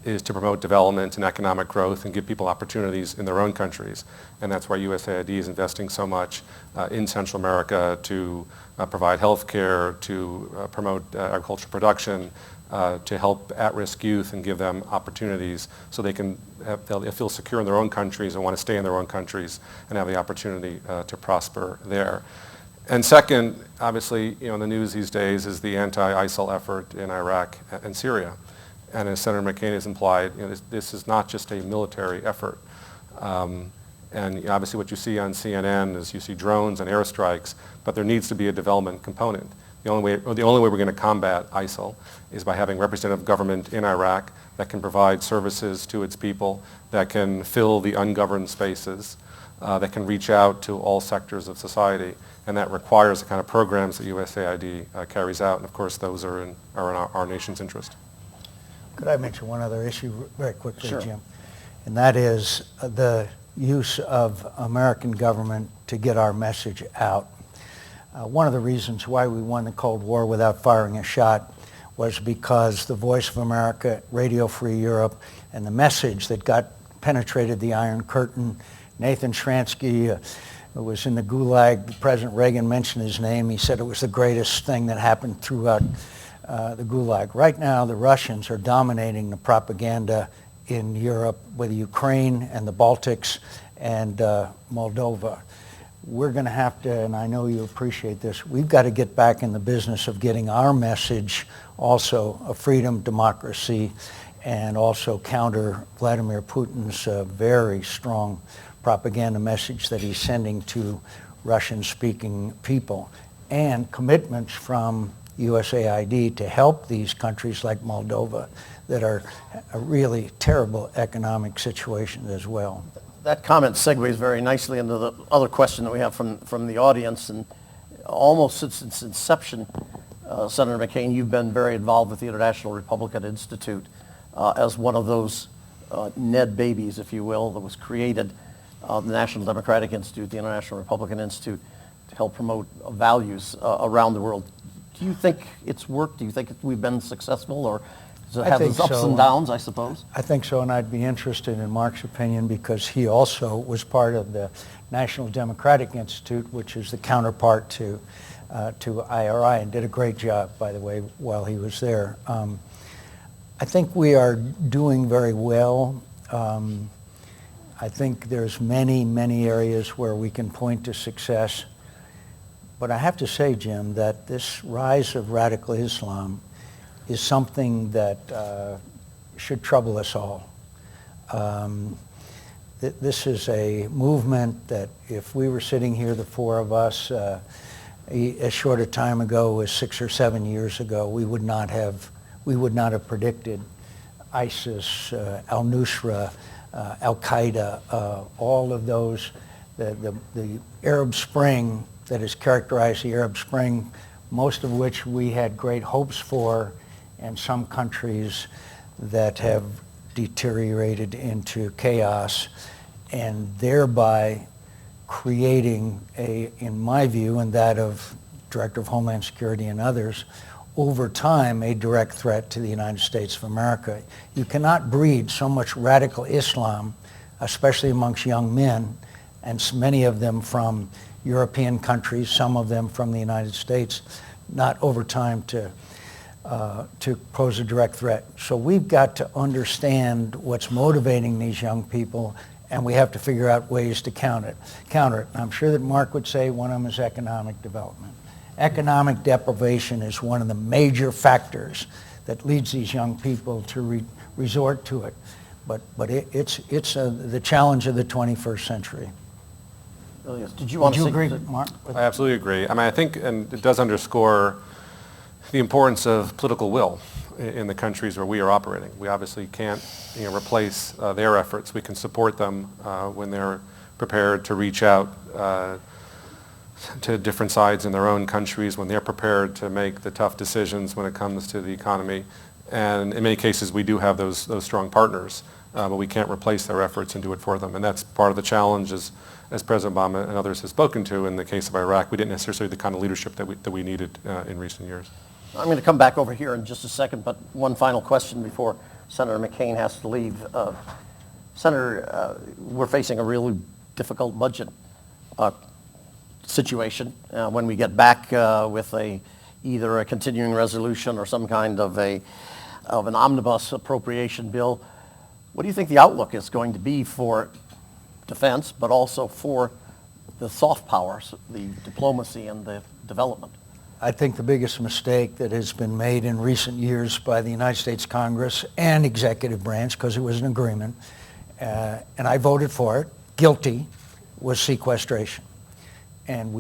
is to promote development and economic growth and give people opportunities in their own countries. And that's why USAID is investing so much in Central America to provide health care, to promote agricultural production, to help at-risk youth and give them opportunities so they'll feel secure in their own countries and want to stay in their own countries and have the opportunity to prosper there. And second, obviously, in the news these days is the anti-ISIL effort in Iraq and Syria. And as Senator McCain has implied, this is not just a military effort. And obviously what you see on CNN is you see drones and airstrikes, but there needs to be a development component. The only way we're going to combat ISIL is by having representative government in Iraq that can provide services to its people, that can fill the ungoverned spaces, that can reach out to all sectors of society. And that requires the kind of programs that USAID carries out. And of course, those are in our nation's interest. Could I mention one other issue very quickly, Sure. Jim? And that is the use of American government to get our message out. One of the reasons why we won the Cold War without firing a shot was because the Voice of America, Radio Free Europe, and the message that penetrated the Iron Curtain. Nathan Sharansky, who was in the Gulag, President Reagan mentioned his name. He said it was the greatest thing that happened throughout the Gulag. Right now, the Russians are dominating the propaganda in Europe with Ukraine and the Baltics and Moldova. We're going to have to, and I know you appreciate this, we've got to get back in the business of getting our message also of freedom, democracy, and also counter Vladimir Putin's very strong propaganda message that he's sending to Russian-speaking people, and commitments from USAID to help these countries like Moldova that are a really terrible economic situation as well. That comment segues very nicely into the other question that we have from the audience. And almost since its inception, Senator McCain, you've been very involved with the International Republican Institute as one of those Ned babies, if you will, that was created, the National Democratic Institute, the International Republican Institute, to help promote values around the world. Do you think it's worked? Do you think we've been successful, or does it have its ups and downs, I suppose? I think so, and I'd be interested in Mark's opinion because he also was part of the National Democratic Institute, which is the counterpart to IRI, and did a great job, by the way, while he was there. I think we are doing very well. I think there's many, many areas where we can point to success. But I have to say, Jim, that this rise of radical Islam is something that should trouble us all. This is a movement that if we were sitting here, the four of us, as short a time ago as 6 or 7 years ago, we would not have predicted ISIS, al-Nusra, al-Qaeda, all of those, the Arab Spring that has characterized the Arab Spring, most of which we had great hopes for, and some countries that have deteriorated into chaos, and thereby creating in my view, and that of Director of Homeland Security and others, over time, a direct threat to the United States of America. You cannot breed so much radical Islam, especially amongst young men, and many of them from European countries, some of them from the United States, not over time to pose a direct threat. So we've got to understand what's motivating these young people, and we have to figure out ways to counter it. I'm sure that Mark would say one of them is economic development. Economic deprivation is one of the major factors that leads these young people to resort to it. But it's the challenge of the 21st century. Did you want to agree, Mark? I absolutely agree. I mean, I think, and it does underscore the importance of political will in the countries where we are operating. We obviously can't replace their efforts. We can support them when they're prepared to reach out to different sides in their own countries, when they're prepared to make the tough decisions when it comes to the economy. And in many cases, we do have those strong partners, but we can't replace their efforts and do it for them. And that's part of the challenge, as President Obama and others have spoken to. In the case of Iraq, we didn't necessarily have the kind of leadership that we needed in recent years. I'm going to come back over here in just a second, but one final question before Senator McCain has to leave. Senator, we're facing a really difficult budget situation. When we get back with either a continuing resolution or some kind of an omnibus appropriation bill, what do you think the outlook is going to be for defense, but also for the soft powers, the diplomacy and the development? I think the biggest mistake that has been made in recent years by the United States Congress and executive branch, because it was an agreement, and I voted for it, guilty, was sequestration. And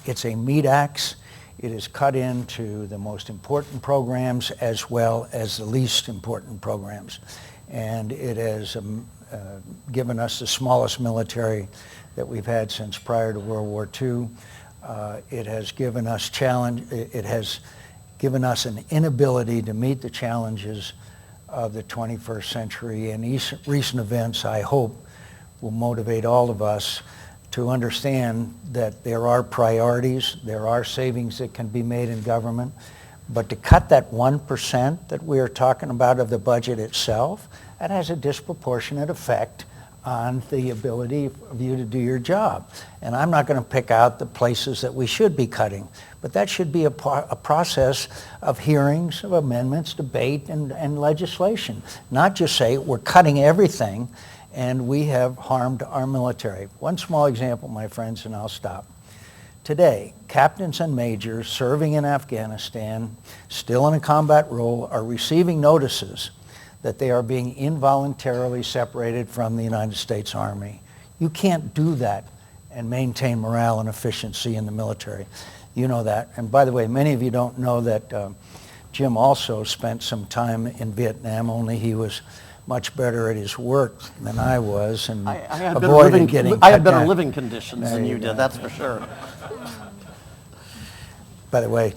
it's a meat axe. It is cut into the most important programs as well as the least important programs. And it has given us the smallest military that we've had since prior to World War II. It has given us It has given us an inability to meet the challenges of the 21st century. And recent events, I hope, will motivate all of us to understand that there are priorities, there are savings that can be made in government, but to cut that 1% that we are talking about of the budget itself, that has a disproportionate effect on the ability of you to do your job. And I'm not going to pick out the places that we should be cutting, but that should be a process of hearings, of amendments, debate, and legislation. Not just say we're cutting everything and we have harmed our military. One small example, my friends, and I'll stop. Today, captains and majors serving in Afghanistan, still in a combat role, are receiving notices that they are being involuntarily separated from the United States Army. You can't do that and maintain morale and efficiency in the military. You know that. And by the way, many of you don't know that Jim also spent some time in Vietnam, only he was much better at his work than I was, and I had avoided getting I had cut better down. living conditions than you did, that's for sure. By the way,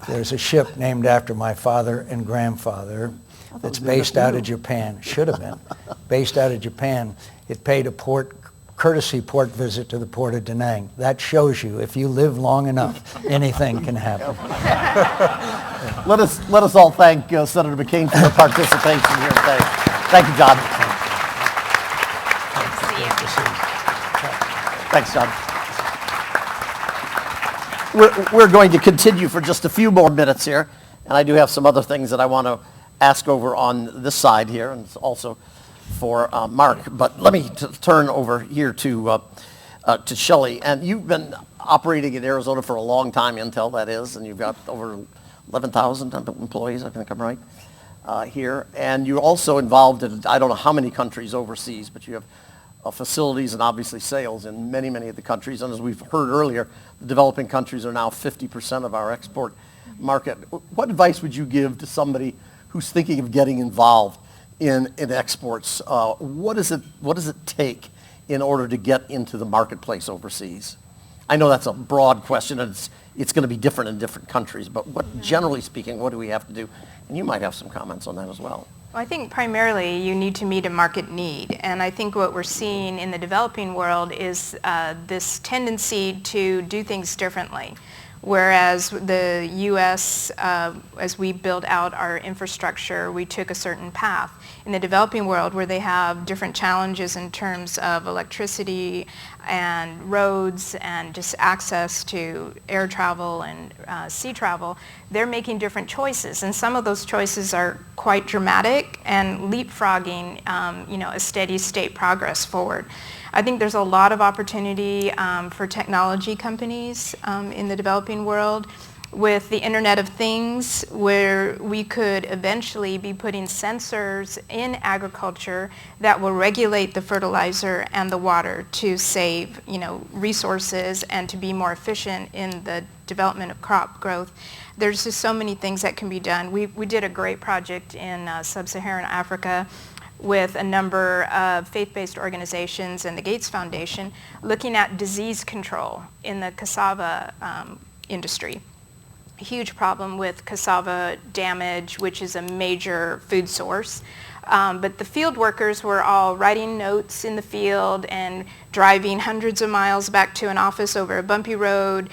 there's a ship named after my father and grandfather that's based out of Japan. Should have been. Based out of Japan. It paid a courtesy port visit to the port of Da Nang. That shows you, if you live long enough, anything can happen. Let us all thank Senator McCain for her participation here today. Thank you, John. Thanks, John. We're going to continue for just a few more minutes here, and I do have some other things that I want to ask over on this side here, and also for Mark. But let me turn over here to Shelley. And you've been operating in Arizona for a long time, Intel that is, and you've got over 11,000 employees, I think I'm right, here. And you're also involved in, I don't know how many countries overseas, but you have facilities and obviously sales in many, many of the countries. And as we've heard earlier, the developing countries are now 50% of our export market. What advice would you give to somebody who's thinking of getting involved in exports? What does it take in order to get into the marketplace overseas? I know that's a broad question, and it's going to be different in different countries, but generally speaking, what do we have to do? And you might have some comments on that as well. Well, I think primarily you need to meet a market need, and I think what we're seeing in the developing world is this tendency to do things differently. Whereas the U.S., as we build out our infrastructure, we took a certain path. In the developing world, where they have different challenges in terms of electricity and roads and just access to air travel and sea travel, they're making different choices. And some of those choices are quite dramatic and leapfrogging a steady state progress forward. I think there's a lot of opportunity for technology companies in the developing world with the Internet of Things, where we could eventually be putting sensors in agriculture that will regulate the fertilizer and the water to save, resources and to be more efficient in the development of crop growth. There's just so many things that can be done. We did a great project in sub-Saharan Africa with a number of faith-based organizations and the Gates Foundation looking at disease control in the cassava industry. A huge problem with cassava damage, which is a major food source. But the field workers were all writing notes in the field and driving hundreds of miles back to an office over a bumpy road,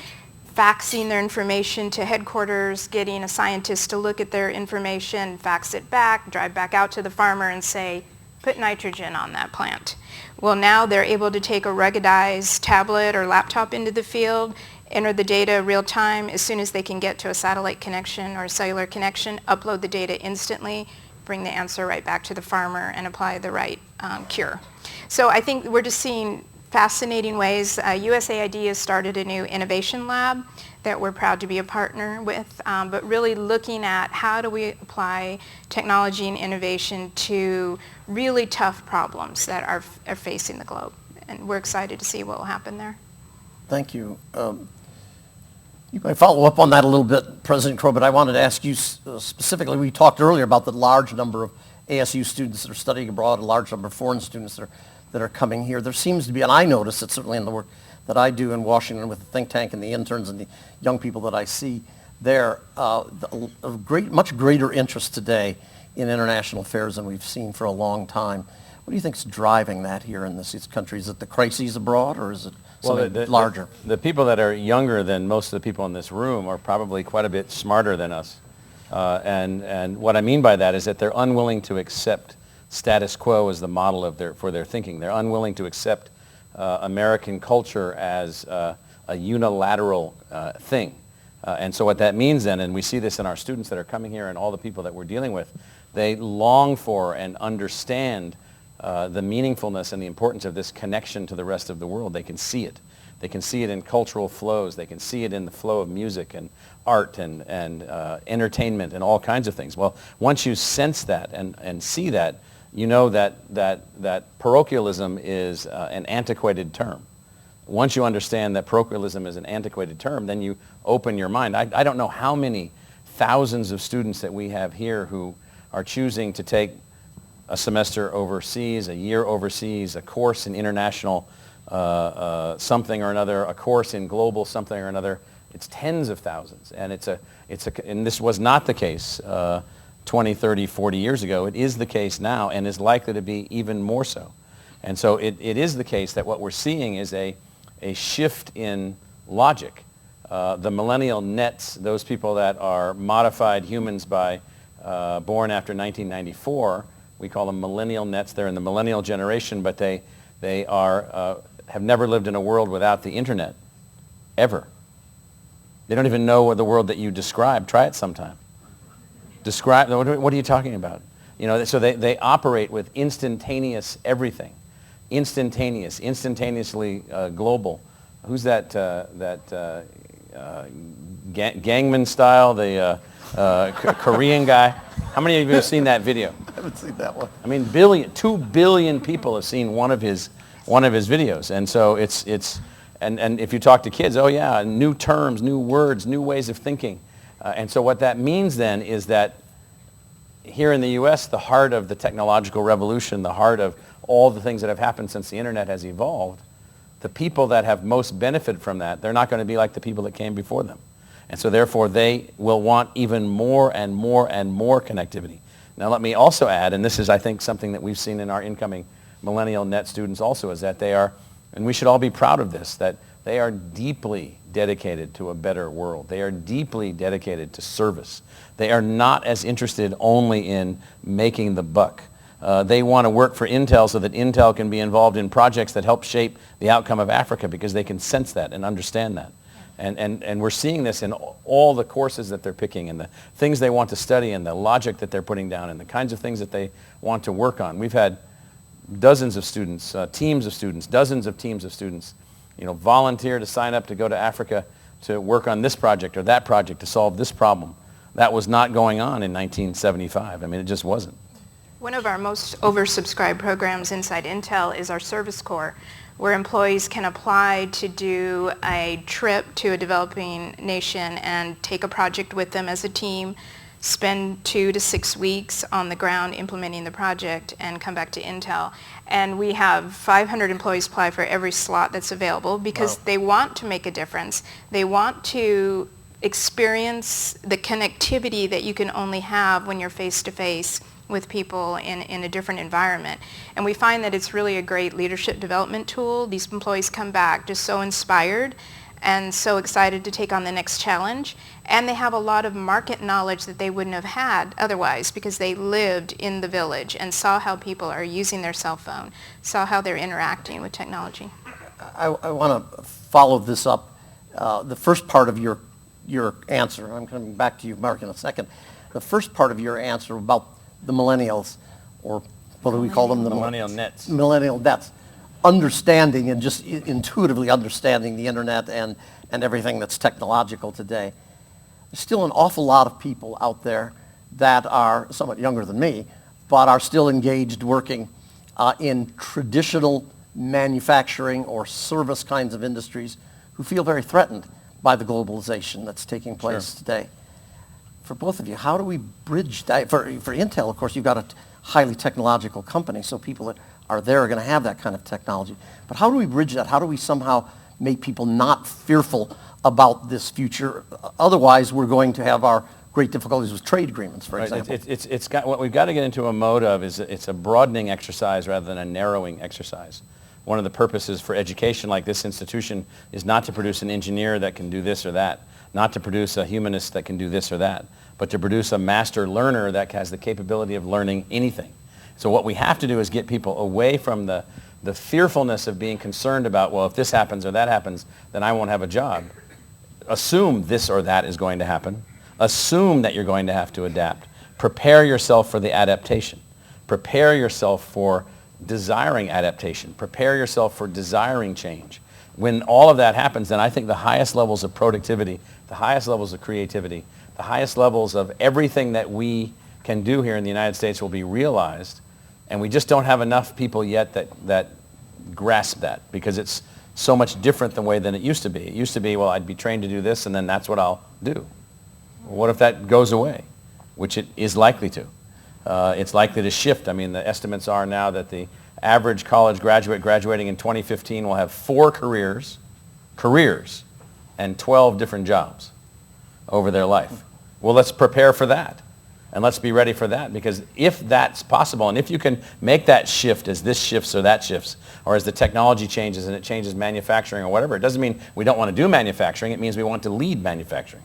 faxing their information to headquarters, getting a scientist to look at their information, fax it back, drive back out to the farmer and say, put nitrogen on that plant. Well, now they're able to take a ruggedized tablet or laptop into the field, enter the data real time. As soon as they can get to a satellite connection or a cellular connection, upload the data instantly, bring the answer right back to the farmer and apply the right cure. So I think we're just seeing fascinating ways. USAID has started a new innovation lab that we're proud to be a partner with, but really looking at how do we apply technology and innovation to really tough problems that are facing the globe. And we're excited to see what will happen there. Thank you. You might follow up on that a little bit, President Crow, but I wanted to ask you specifically, we talked earlier about the large number of ASU students that are studying abroad, a large number of foreign students that are coming here. There seems to be, and I notice it certainly in the work that I do in Washington with the think tank and the interns and the young people that I see there, much greater interest today in international affairs than we've seen for a long time. What do you think is driving that here in these countries? Is it the crises abroad, or is it something larger? The people that are younger than most of the people in this room are probably quite a bit smarter than us. And what I mean by that is that they're unwilling to accept status quo as the model for their thinking. They're unwilling to accept American culture as a unilateral thing. And so what that means then, and we see this in our students that are coming here and all the people that we're dealing with, they long for and understand the meaningfulness and the importance of this connection to the rest of the world. They can see it. They can see it in cultural flows. They can see it in the flow of music and art and entertainment and all kinds of things. Well, once you sense that and see that, you know that parochialism is an antiquated term. once you understand that parochialism is an antiquated term, then you open your mind. I don't know how many thousands of students that we have here who are choosing to take a semester overseas, a year overseas, a course in international something or another, a course in global something or another. It's tens of thousands, and and this was not the case 20, 30, 40 years ago. It is the case now, and is likely to be even more so. And so it is the case that what we're seeing is a shift in logic. The millennial nets, those people that are modified humans by born after 1994, we call them millennial nets. They're in the millennial generation, but they have never lived in a world without the internet, ever. They don't even know the world that you describe. Try it sometime. Describe, what are you talking about? So they operate with instantaneous everything. Instantaneously global. Who's that Gangman style, the Korean guy? How many of you have seen that video? I haven't seen that one. I mean, 2 billion people have seen one of his videos, and so and if you talk to kids, oh yeah, new terms, new words, new ways of thinking, and so what that means then is that here in the U.S., the heart of the technological revolution, the heart of all the things that have happened since the internet has evolved, the people that have most benefited from that, they're not going to be like the people that came before them. And so therefore they will want even more and more and more connectivity. Now let me also add, and this is I think something that we've seen in our incoming millennial net students also, is that they are, and we should all be proud of this, that they are deeply dedicated to a better world. They are deeply dedicated to service. They are not as interested only in making the buck. They want to work for Intel so that Intel can be involved in projects that help shape the outcome of Africa because they can sense that and understand that. And we're seeing this in all the courses that they're picking and the things they want to study and the logic that they're putting down and the kinds of things that they want to work on. We've had dozens of students, teams of students, dozens of teams of students, volunteer to sign up to go to Africa to work on this project or that project to solve this problem. That was not going on in 1975. I mean, it just wasn't. One of our most oversubscribed programs inside Intel is our Service Corps, where employees can apply to do a trip to a developing nation and take a project with them as a team, spend 2 to 6 weeks on the ground implementing the project, and come back to Intel. And we have 500 employees apply for every slot that's available because they want to make a difference. They want to experience the connectivity that you can only have when you're face-to-face with people in a different environment. And we find that it's really a great leadership development tool. These employees come back just so inspired and so excited to take on the next challenge. And they have a lot of market knowledge that they wouldn't have had otherwise because they lived in the village and saw how people are using their cell phone, saw how they're interacting with technology. I want to follow this up. The first part of your answer, I'm coming back to you, Mark, in a second. The first part of your answer about the millennials, or what do we call them? The millennial nets. Millennial nets. Understanding and just intuitively understanding the internet and everything that's technological today. There's still an awful lot of people out there that are somewhat younger than me, but are still engaged working in traditional manufacturing or service kinds of industries who feel very threatened by the globalization that's taking place today. For both of you, how do we bridge that? For Intel, of course, you've got a highly technological company, so people that are there are going to have that kind of technology. But how do we bridge that? How do we somehow make people not fearful about this future? Otherwise, we're going to have our great difficulties with trade agreements, for example. It's got, what we've got to get into a mode of is it's a broadening exercise rather than a narrowing exercise. One of the purposes for education like this institution is not to produce an engineer that can do this or that, not to produce a humanist that can do this or that, but to produce a master learner that has the capability of learning anything. So what we have to do is get people away from the fearfulness of being concerned about, well, if this happens or that happens, then I won't have a job. Assume this or that is going to happen. Assume that you're going to have to adapt. Prepare yourself for the adaptation. Prepare yourself for desiring adaptation. Prepare yourself for desiring change. When all of that happens, then I think the highest levels of productivity, the highest levels of creativity, the highest levels of everything that we can do here in the United States will be realized. And we just don't have enough people yet that grasp that, because it's so much different the way than it used to be. It used to be, well, I'd be trained to do this, and then that's what I'll do. What if that goes away, which it is likely to? It's likely to shift. I mean, the estimates are now that the average college graduate graduating in 2015 will have 4 careers, and 12 different jobs over their life. Well, let's prepare for that. And let's be ready for that, because if that's possible, and if you can make that shift as this shifts or that shifts, or as the technology changes and it changes manufacturing or whatever, it doesn't mean we don't want to do manufacturing. It means we want to lead manufacturing.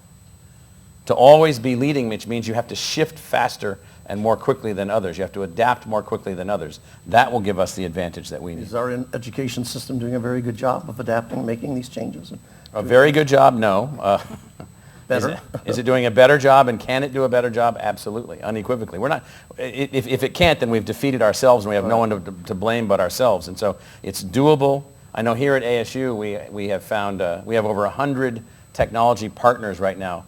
To always be leading, which means you have to shift faster and more quickly than others. You have to adapt more quickly than others. That will give us the advantage that we need. Is our education system doing a very good job of adapting, making these changes? A very good job, no. Better? Is it doing a better job, and can it do a better job? Absolutely, unequivocally. We're not. If it can't, then we've defeated ourselves, and we have no one to blame but ourselves. And so it's doable. I know here at ASU we have found we have over 100 technology partners right now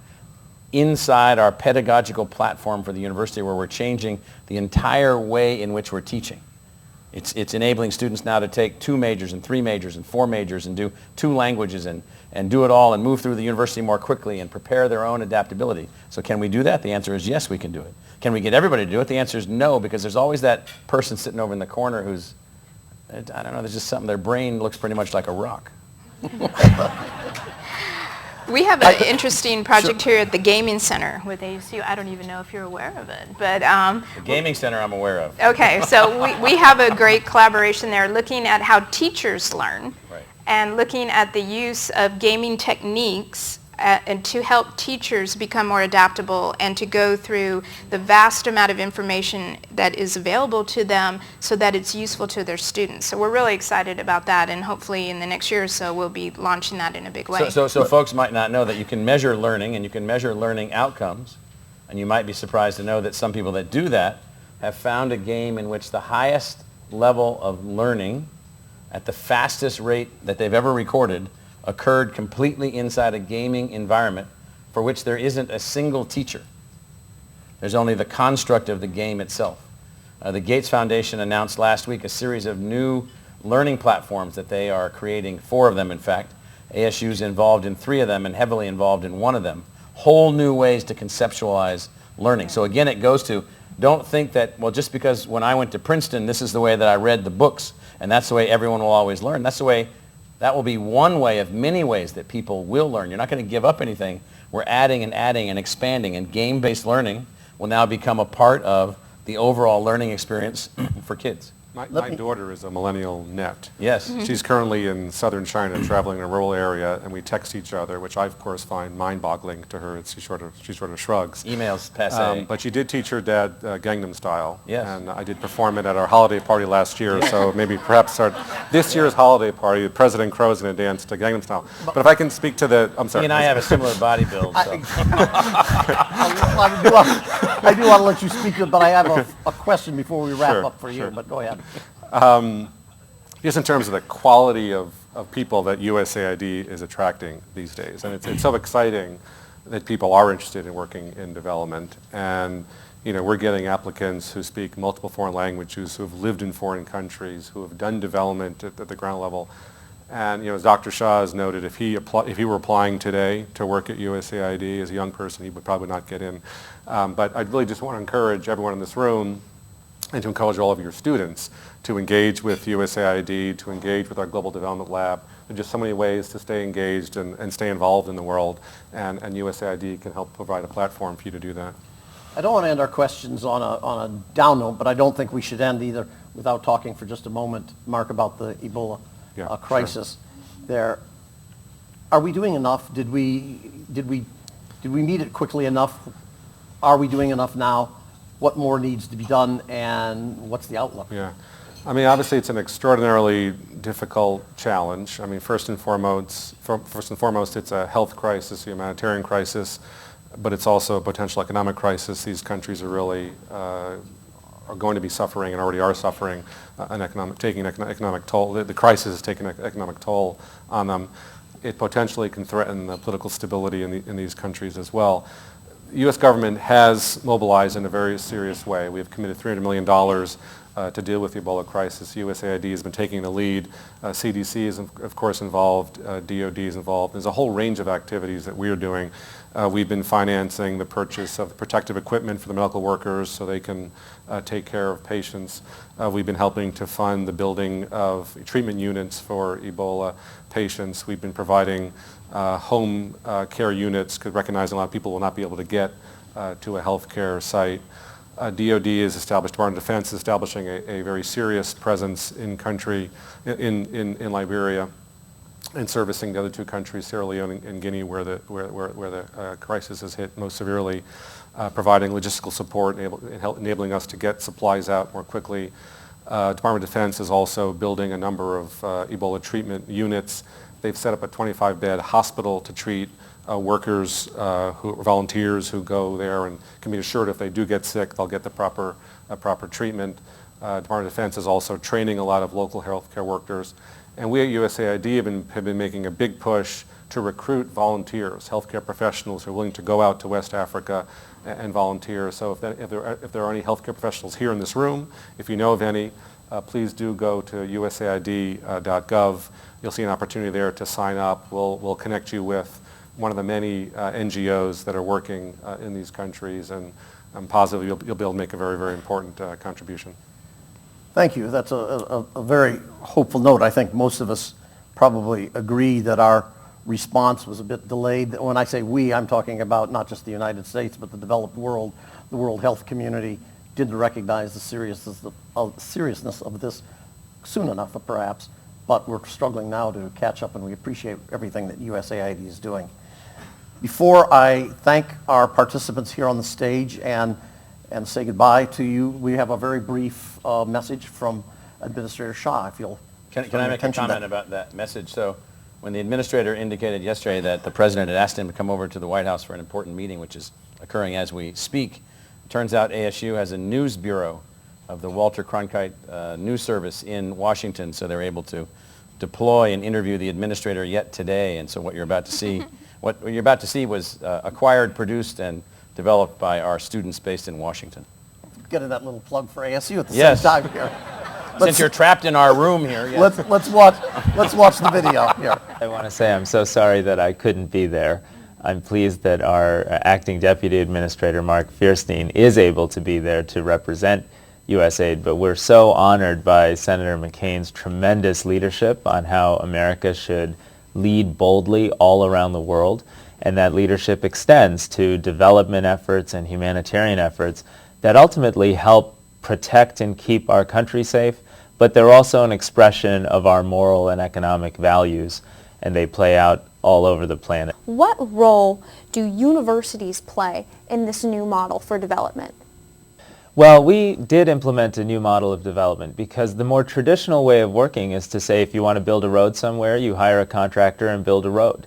inside our pedagogical platform for the university, where we're changing the entire way in which we're teaching. It's enabling students now to take 2 majors and 3 majors and 4 majors and do 2 languages and do it all and move through the university more quickly and prepare their own adaptability. So can we do that? The answer is yes, we can do it. Can we get everybody to do it? The answer is no, because there's always that person sitting over in the corner who's, I don't know, there's just something, their brain looks pretty much like a rock. We have an interesting project here at the Gaming Center with ASU. I don't even know if you're aware of it, but The Gaming Center I'm aware of. okay, so we have a great collaboration there looking at how teachers learn. Right. And looking at the use of gaming techniques and to help teachers become more adaptable and to go through the vast amount of information that is available to them so that it's useful to their students. So we're really excited about that, and hopefully in the next year or so we'll be launching that in a big way. So folks might not know that you can measure learning, and you can measure learning outcomes, and you might be surprised to know that some people that do that have found a game in which the highest level of learning at the fastest rate that they've ever recorded occurred completely inside a gaming environment for which there isn't a single teacher. There's only the construct of the game itself. The Gates Foundation announced last week a series of new learning platforms that they are creating, 4 of them in fact. ASU's involved in 3 of them and heavily involved in 1 of them. Whole new ways to conceptualize learning. So again, it goes to, don't think that, well, just because when I went to Princeton, this is the way that I read the books, and that's the way everyone will always learn. That will be one way of many ways that people will learn. You're not going to give up anything. We're adding and expanding, and game-based learning will now become a part of the overall learning experience for kids. My daughter is a millennial net. Yes. She's currently in southern China traveling in a rural area, and we text each other, which I, of course, find mind-boggling to her. She sort of shrugs. Emails passé. But she did teach her dad Gangnam Style. Yes. And I did perform it at our holiday party last year, so maybe perhaps this year's holiday party, President Crow is going to dance to Gangnam Style. But if I can speak to the, I'm sorry. He and I have a similar body build. So. I do want to let you speak, but I have a question before we wrap up for you, but go ahead. Just in terms of the quality of people that USAID is attracting these days. And it's so exciting that people are interested in working in development. And we're getting applicants who speak multiple foreign languages, who have lived in foreign countries, who have done development at the ground level. And as Dr. Shah has noted, if he were applying today to work at USAID as a young person, he would probably not get in. But I really just want to encourage everyone in this room and to encourage all of your students to engage with USAID, to engage with our Global Development Lab. There are just so many ways to stay engaged and stay involved in the world, and USAID can help provide a platform for you to do that. I don't want to end our questions on a down note, but I don't think we should end either without talking for just a moment, Mark, about the Ebola crisis. Sure. There, are we doing enough? Did we meet it quickly enough? Are we doing enough now? What more needs to be done, and what's the outlook? Yeah. I mean, obviously, it's an extraordinarily difficult challenge. I mean, first and foremost, it's a health crisis, a humanitarian crisis, but it's also a potential economic crisis. These countries are really are going to be suffering and already are suffering taking an economic toll. The crisis is taking an economic toll on them. It potentially can threaten the political stability in these countries as well. The U.S. government has mobilized in a very serious way. We have committed $300 million to deal with the Ebola crisis. USAID has been taking the lead. CDC is, of course, involved. DOD is involved. There's a whole range of activities that we are doing. We've been financing the purchase of protective equipment for the medical workers so they can take care of patients. We've been helping to fund the building of treatment units for Ebola patients. We've been providing home care units, because recognizing a lot of people will not be able to get to a healthcare site. DOD is established, Department of Defense is establishing a very serious presence in country, in Liberia, and servicing the other two countries, Sierra Leone and Guinea, where the crisis has hit most severely, providing logistical support, enabling us to get supplies out more quickly. Department of Defense is also building a number of Ebola treatment units. They've set up a 25-bed hospital to treat workers, volunteers who go there and can be assured if they do get sick, they'll get the proper treatment. Department of Defense is also training a lot of local healthcare workers. And we at USAID have been making a big push to recruit volunteers, healthcare professionals who are willing to go out to West Africa and volunteer. So if there are any healthcare professionals here in this room, if you know of any, please do go to usaid.gov. You'll see an opportunity there to sign up. We'll connect you with one of the many NGOs that are working in these countries, and I'm positive you'll be able to make a very, very important contribution. Thank you. That's a very hopeful note. I think most of us probably agree that our response was a bit delayed. When I say we, I'm talking about not just the United States, but the developed world. The world health community didn't recognize the seriousness of this soon enough, perhaps, but we're struggling now to catch up, and we appreciate everything that USAID is doing. Before I thank our participants here on the stage and say goodbye to you, we have a very brief message from Administrator Shah, if you'll Can I make a comment about that message? So when the administrator indicated yesterday that the president had asked him to come over to the White House for an important meeting, which is occurring as we speak, it turns out ASU has a news bureau of the Walter Cronkite News Service in Washington, so they're able to deploy and interview the administrator yet today. And so what you're about to see, was acquired, produced, and developed by our students based in Washington. Getting that little plug for ASU at the Yes. same time here. Since you're trapped in our room here. Yes. Let's watch the video here. I want to say I'm so sorry that I couldn't be there. I'm pleased that our acting deputy administrator, Mark Fierstein, is able to be there to represent USAID, but we're so honored by Senator McCain's tremendous leadership on how America should lead boldly all around the world, and that leadership extends to development efforts and humanitarian efforts that ultimately help protect and keep our country safe, but they're also an expression of our moral and economic values, and they play out all over the planet. What role do universities play in this new model for development? Well, we did implement a new model of development because the more traditional way of working is to say if you want to build a road somewhere, you hire a contractor and build a road.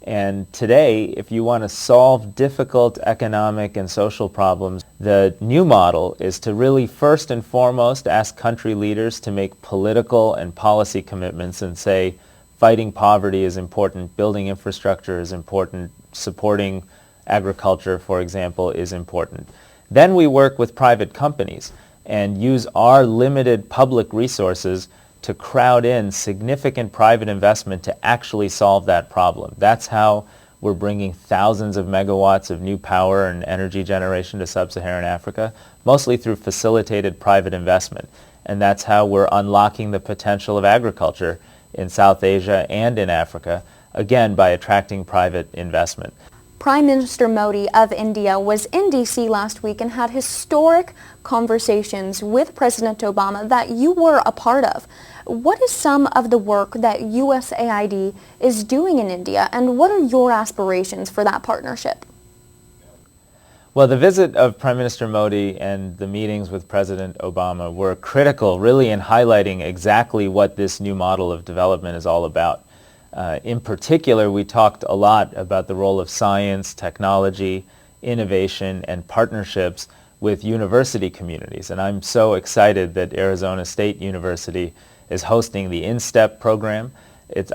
And today, if you want to solve difficult economic and social problems, the new model is to really first and foremost ask country leaders to make political and policy commitments and say fighting poverty is important, building infrastructure is important, supporting agriculture, for example, is important. Then we work with private companies and use our limited public resources to crowd in significant private investment to actually solve that problem. That's how we're bringing thousands of megawatts of new power and energy generation to sub-Saharan Africa, mostly through facilitated private investment. And that's how we're unlocking the potential of agriculture in South Asia and in Africa, again, by attracting private investment. Prime Minister Modi of India was in D.C. last week and had historic conversations with President Obama that you were a part of. What is some of the work that USAID is doing in India, and what are your aspirations for that partnership? Well, the visit of Prime Minister Modi and the meetings with President Obama were critical, really, in highlighting exactly what this new model of development is all about. In particular, we talked a lot about the role of science, technology, innovation, and partnerships with university communities. And I'm so excited that Arizona State University is hosting the InStep program.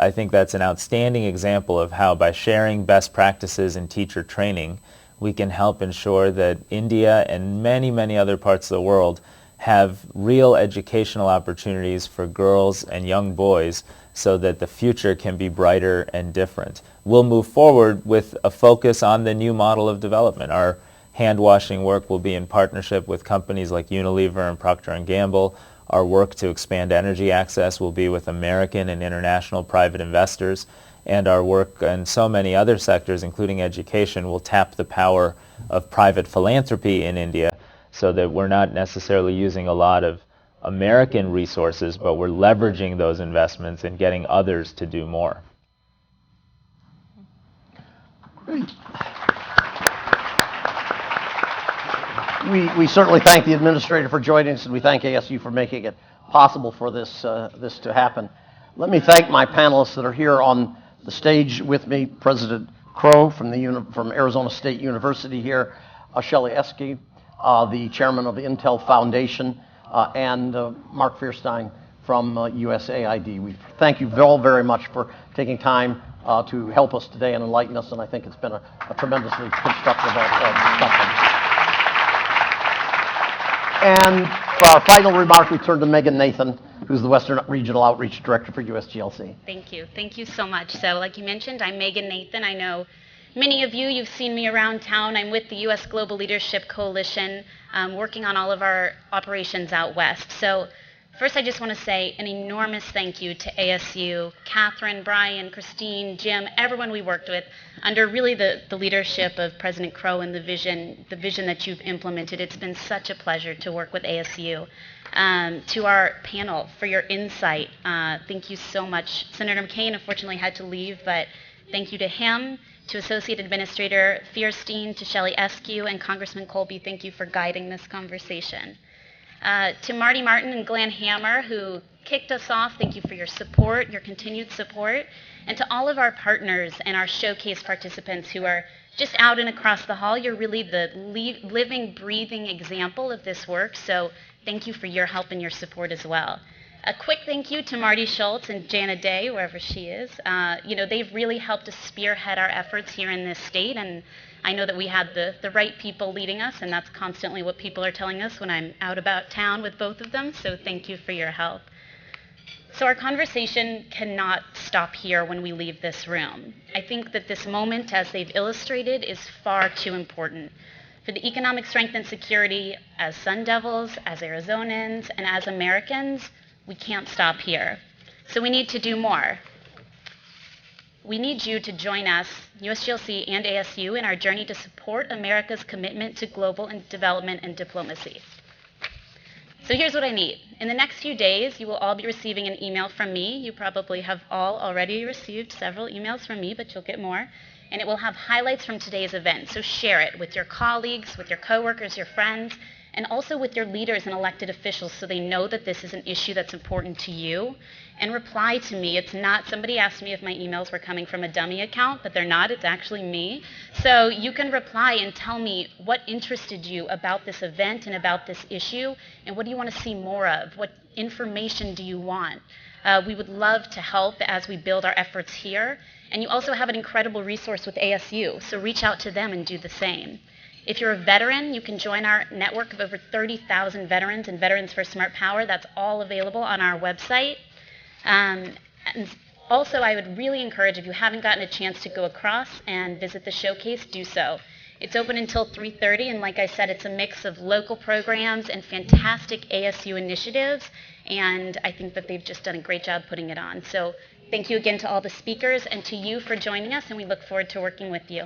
I think that's an outstanding example of how by sharing best practices in teacher training, we can help ensure that India and many, many other parts of the world have real educational opportunities for girls and young boys so that the future can be brighter and different. We'll move forward with a focus on the new model of development. Our hand washing work will be in partnership with companies like Unilever and Procter & Gamble. Our work to expand energy access will be with American and international private investors. And our work in so many other sectors, including education, will tap the power of private philanthropy in India so that we're not necessarily using a lot of American resources, but we're leveraging those investments and getting others to do more. We certainly thank the administrator for joining us, and we thank ASU for making it possible for this to happen. Let me thank my panelists that are here on the stage with me, President Crow from Arizona State University here, Shelley Esky, the chairman of the Intel Foundation, and Mark Fierstein from USAID. We thank you all very much for taking time to help us today and enlighten us, and I think it's been a tremendously constructive discussion. And for our final remark, we turn to Megan Nathan, who's the Western Regional Outreach Director for USGLC. Thank you. Thank you so much. So like you mentioned, I'm Megan Nathan. I know many of you, you've seen me around town. I'm with the U.S. Global Leadership Coalition, working on all of our operations out west. So first, I just want to say an enormous thank you to ASU, Catherine, Brian, Christine, Jim, everyone we worked with under really the leadership of President Crow and the vision that you've implemented. It's been such a pleasure to work with ASU. To our panel for your insight, thank you so much. Senator McCain unfortunately had to leave, but thank you to him, to Associate Administrator Fierstein, to Shelley Eskew, and Congressman Colby, thank you for guiding this conversation. To Marty Martin and Glenn Hammer, who kicked us off, thank you for your support, your continued support. And to all of our partners and our showcase participants who are just out and across the hall, you're really the living, breathing example of this work, so thank you for your help and your support as well. A quick thank you to Marty Schultz and Jana Day, wherever she is. They've really helped us spearhead our efforts here in this state, and I know that we had the right people leading us, and that's constantly what people are telling us when I'm out about town with both of them, so thank you for your help. So our conversation cannot stop here when we leave this room. I think that this moment, as they've illustrated, is far too important. For the economic strength and security as Sun Devils, as Arizonans, and as Americans, we can't stop here. So we need to do more. We need you to join us, USGLC and ASU, in our journey to support America's commitment to global development and diplomacy. So here's what I need. In the next few days, you will all be receiving an email from me. You probably have all already received several emails from me, but you'll get more. And it will have highlights from today's event. So share it with your colleagues, with your coworkers, your friends, and also with your leaders and elected officials so they know that this is an issue that's important to you. And reply to me. It's not, somebody asked me if my emails were coming from a dummy account, but they're not, it's actually me. So you can reply and tell me what interested you about this event and about this issue, and what do you want to see more of? What information do you want? We would love to help as we build our efforts here. And you also have an incredible resource with ASU, so reach out to them and do the same. If you're a veteran, you can join our network of over 30,000 veterans and Veterans for Smart Power. That's all available on our website. And also, I would really encourage, if you haven't gotten a chance to go across and visit the showcase, do so. It's open until 3:30, and like I said, it's a mix of local programs and fantastic ASU initiatives, and I think that they've just done a great job putting it on. So thank you again to all the speakers and to you for joining us, and we look forward to working with you.